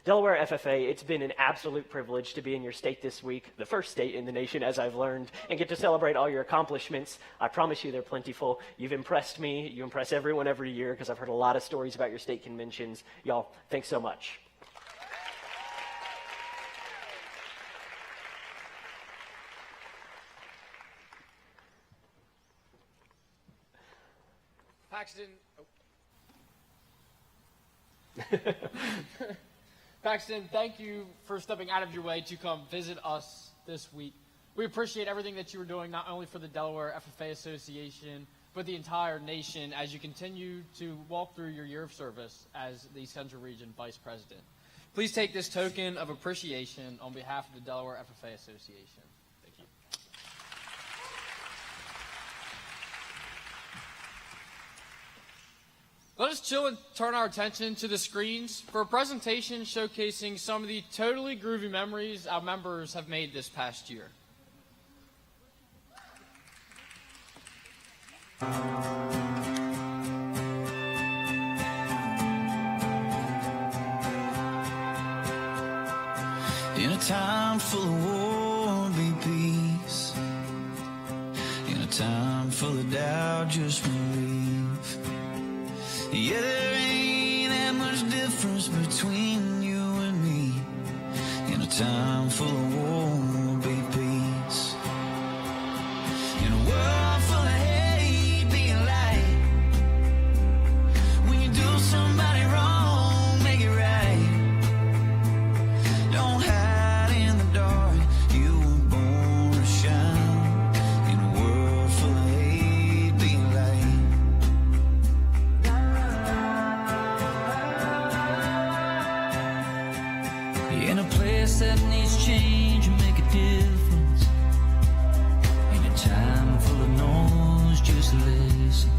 Delaware FFA, it's been an absolute privilege to be in your state this week, the first state in the nation, as I've learned, and get to celebrate all your accomplishments. I promise you they're plentiful. You've impressed me. You impress everyone every year because I've heard a lot of stories about your state conventions. Y'all, thanks so much. Paxton, thank you for stepping out of your way to come visit us this week. We appreciate everything that you are doing, not only for the Delaware FFA Association, but the entire nation as you continue to walk through your year of service as the Central Region Vice President. Please take this token of appreciation on behalf of the Delaware FFA Association. Thank you. Let us chill and turn our attention to the screens for a presentation showcasing some of the totally groovy memories our members have made this past year. In a time full of war, be peace. In a time full of doubt, just believe. Yeah, there ain't that much difference between you and me. In a time full of war, be peace. In a world full of hate, be a light. When you do somebody wrong, make it right. Don't hide in the dark, you were born to shine. In a world full of hate, be a light. In a place that needs change, make a difference. In a time full of noise, just listen.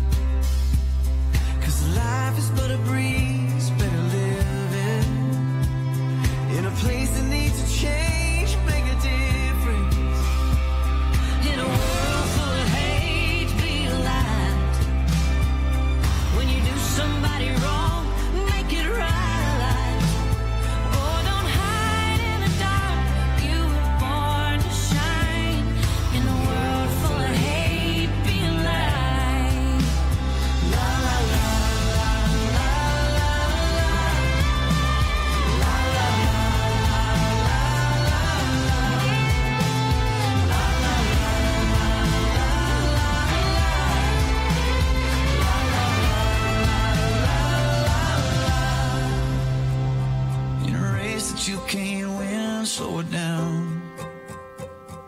you can't win, slow it down.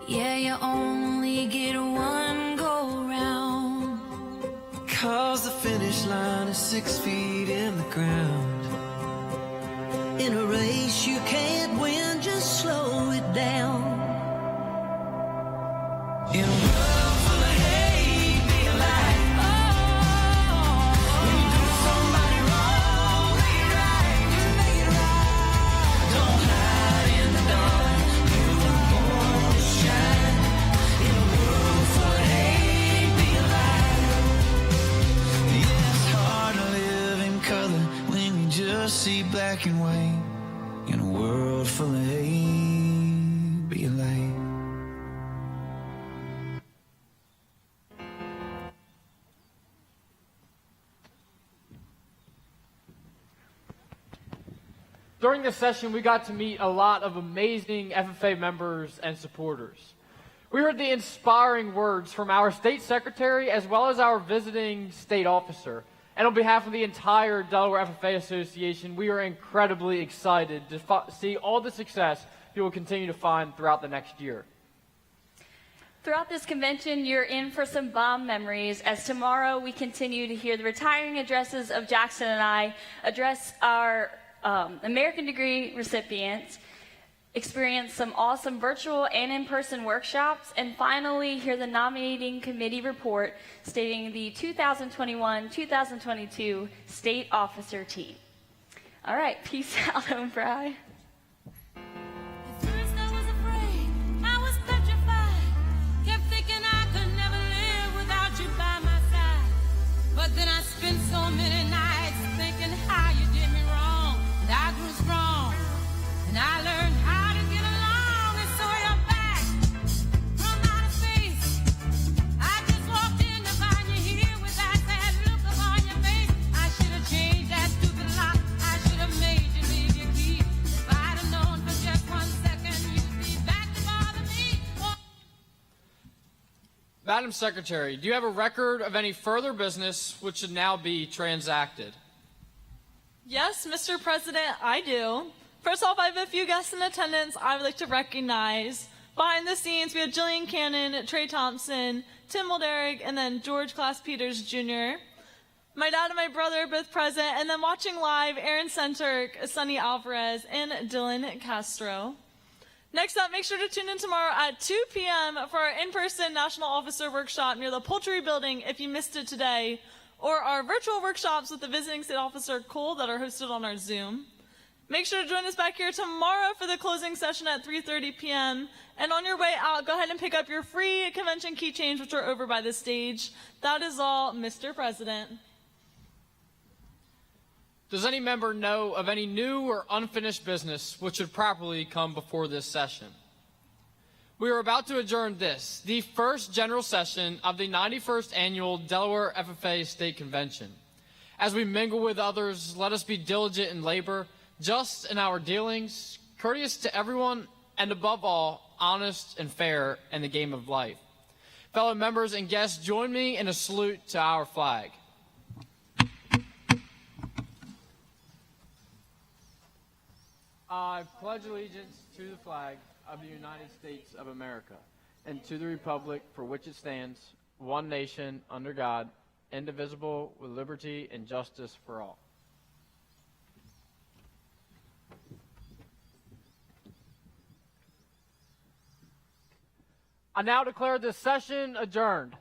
Yeah, you only get one go round. 'Cause the finish line is 6 feet in the ground. In a race you can't win, just slow it down. In a world full of hate, be a light. When you do somebody wrong, make it right, just make it right. Don't hide in the dark, you were born to shine. In a world full of hate, be a light. Yeah, it's hard to live in color when you just see black and white. In a world full of hate, be a light. During this session, we got to meet a lot of amazing FFA members and supporters. We heard the inspiring words from our state secretary as well as our visiting state officer. And on behalf of the entire Delaware FFA Association, we are incredibly excited to see all the success you will continue to find throughout the next year. Throughout this convention, you're in for some bomb memories, as tomorrow we continue to hear the retiring addresses of Jackson and I address our American degree recipients, experience some awesome virtual and in-person workshops, and finally hear the nominating committee report stating the 2021-2022 state officer team. All right, peace out, home fry. But then I spent so many nights thinking how you did me wrong. And I grew strong, and I learned how to get along. And so you're back from outer space. I just walked in to find you here with that sad look upon your face. I should have changed that stupid lock. I should have made you leave your key. If I'd have known for just 1 second you'd be back to bother me. Madam Secretary, do you have a record of any further business which should now be transacted? Yes, Mr. President, I do. First off, I have a few guests in attendance I would like to recognize. Behind the scenes, we have Jillian Cannon, Trey Thompson, Tim Mulderick, and then George Class Peters Jr. My dad and my brother are both present, and then watching live, Aaron Centerk, Sonny Alvarez, and Dylan Castro. Next up, make sure to tune in tomorrow at 2 p.m. for our in-person National Officer Workshop near the Poultry Building if you missed it today, or our virtual workshops with the Visiting State Officer Cole that are hosted on our Zoom. Make sure to join us back here tomorrow for the closing session at 3:30 p.m. And on your way out, go ahead and pick up your free convention keychains, which are over by the stage. That is all, Mr. President. Does any member know of any new or unfinished business which should properly come before this session? We are about to adjourn this, the first general session of the 91st Annual Delaware FFA State Convention. As we mingle with others, let us be diligent in labor, just in our dealings, courteous to everyone, and above all, honest and fair in the game of life. Fellow members and guests, join me in a salute to our flag. I pledge allegiance to the flag of the United States of America and to the republic for which it stands, one nation, under God, indivisible, with liberty and justice for all. I now declare this session adjourned.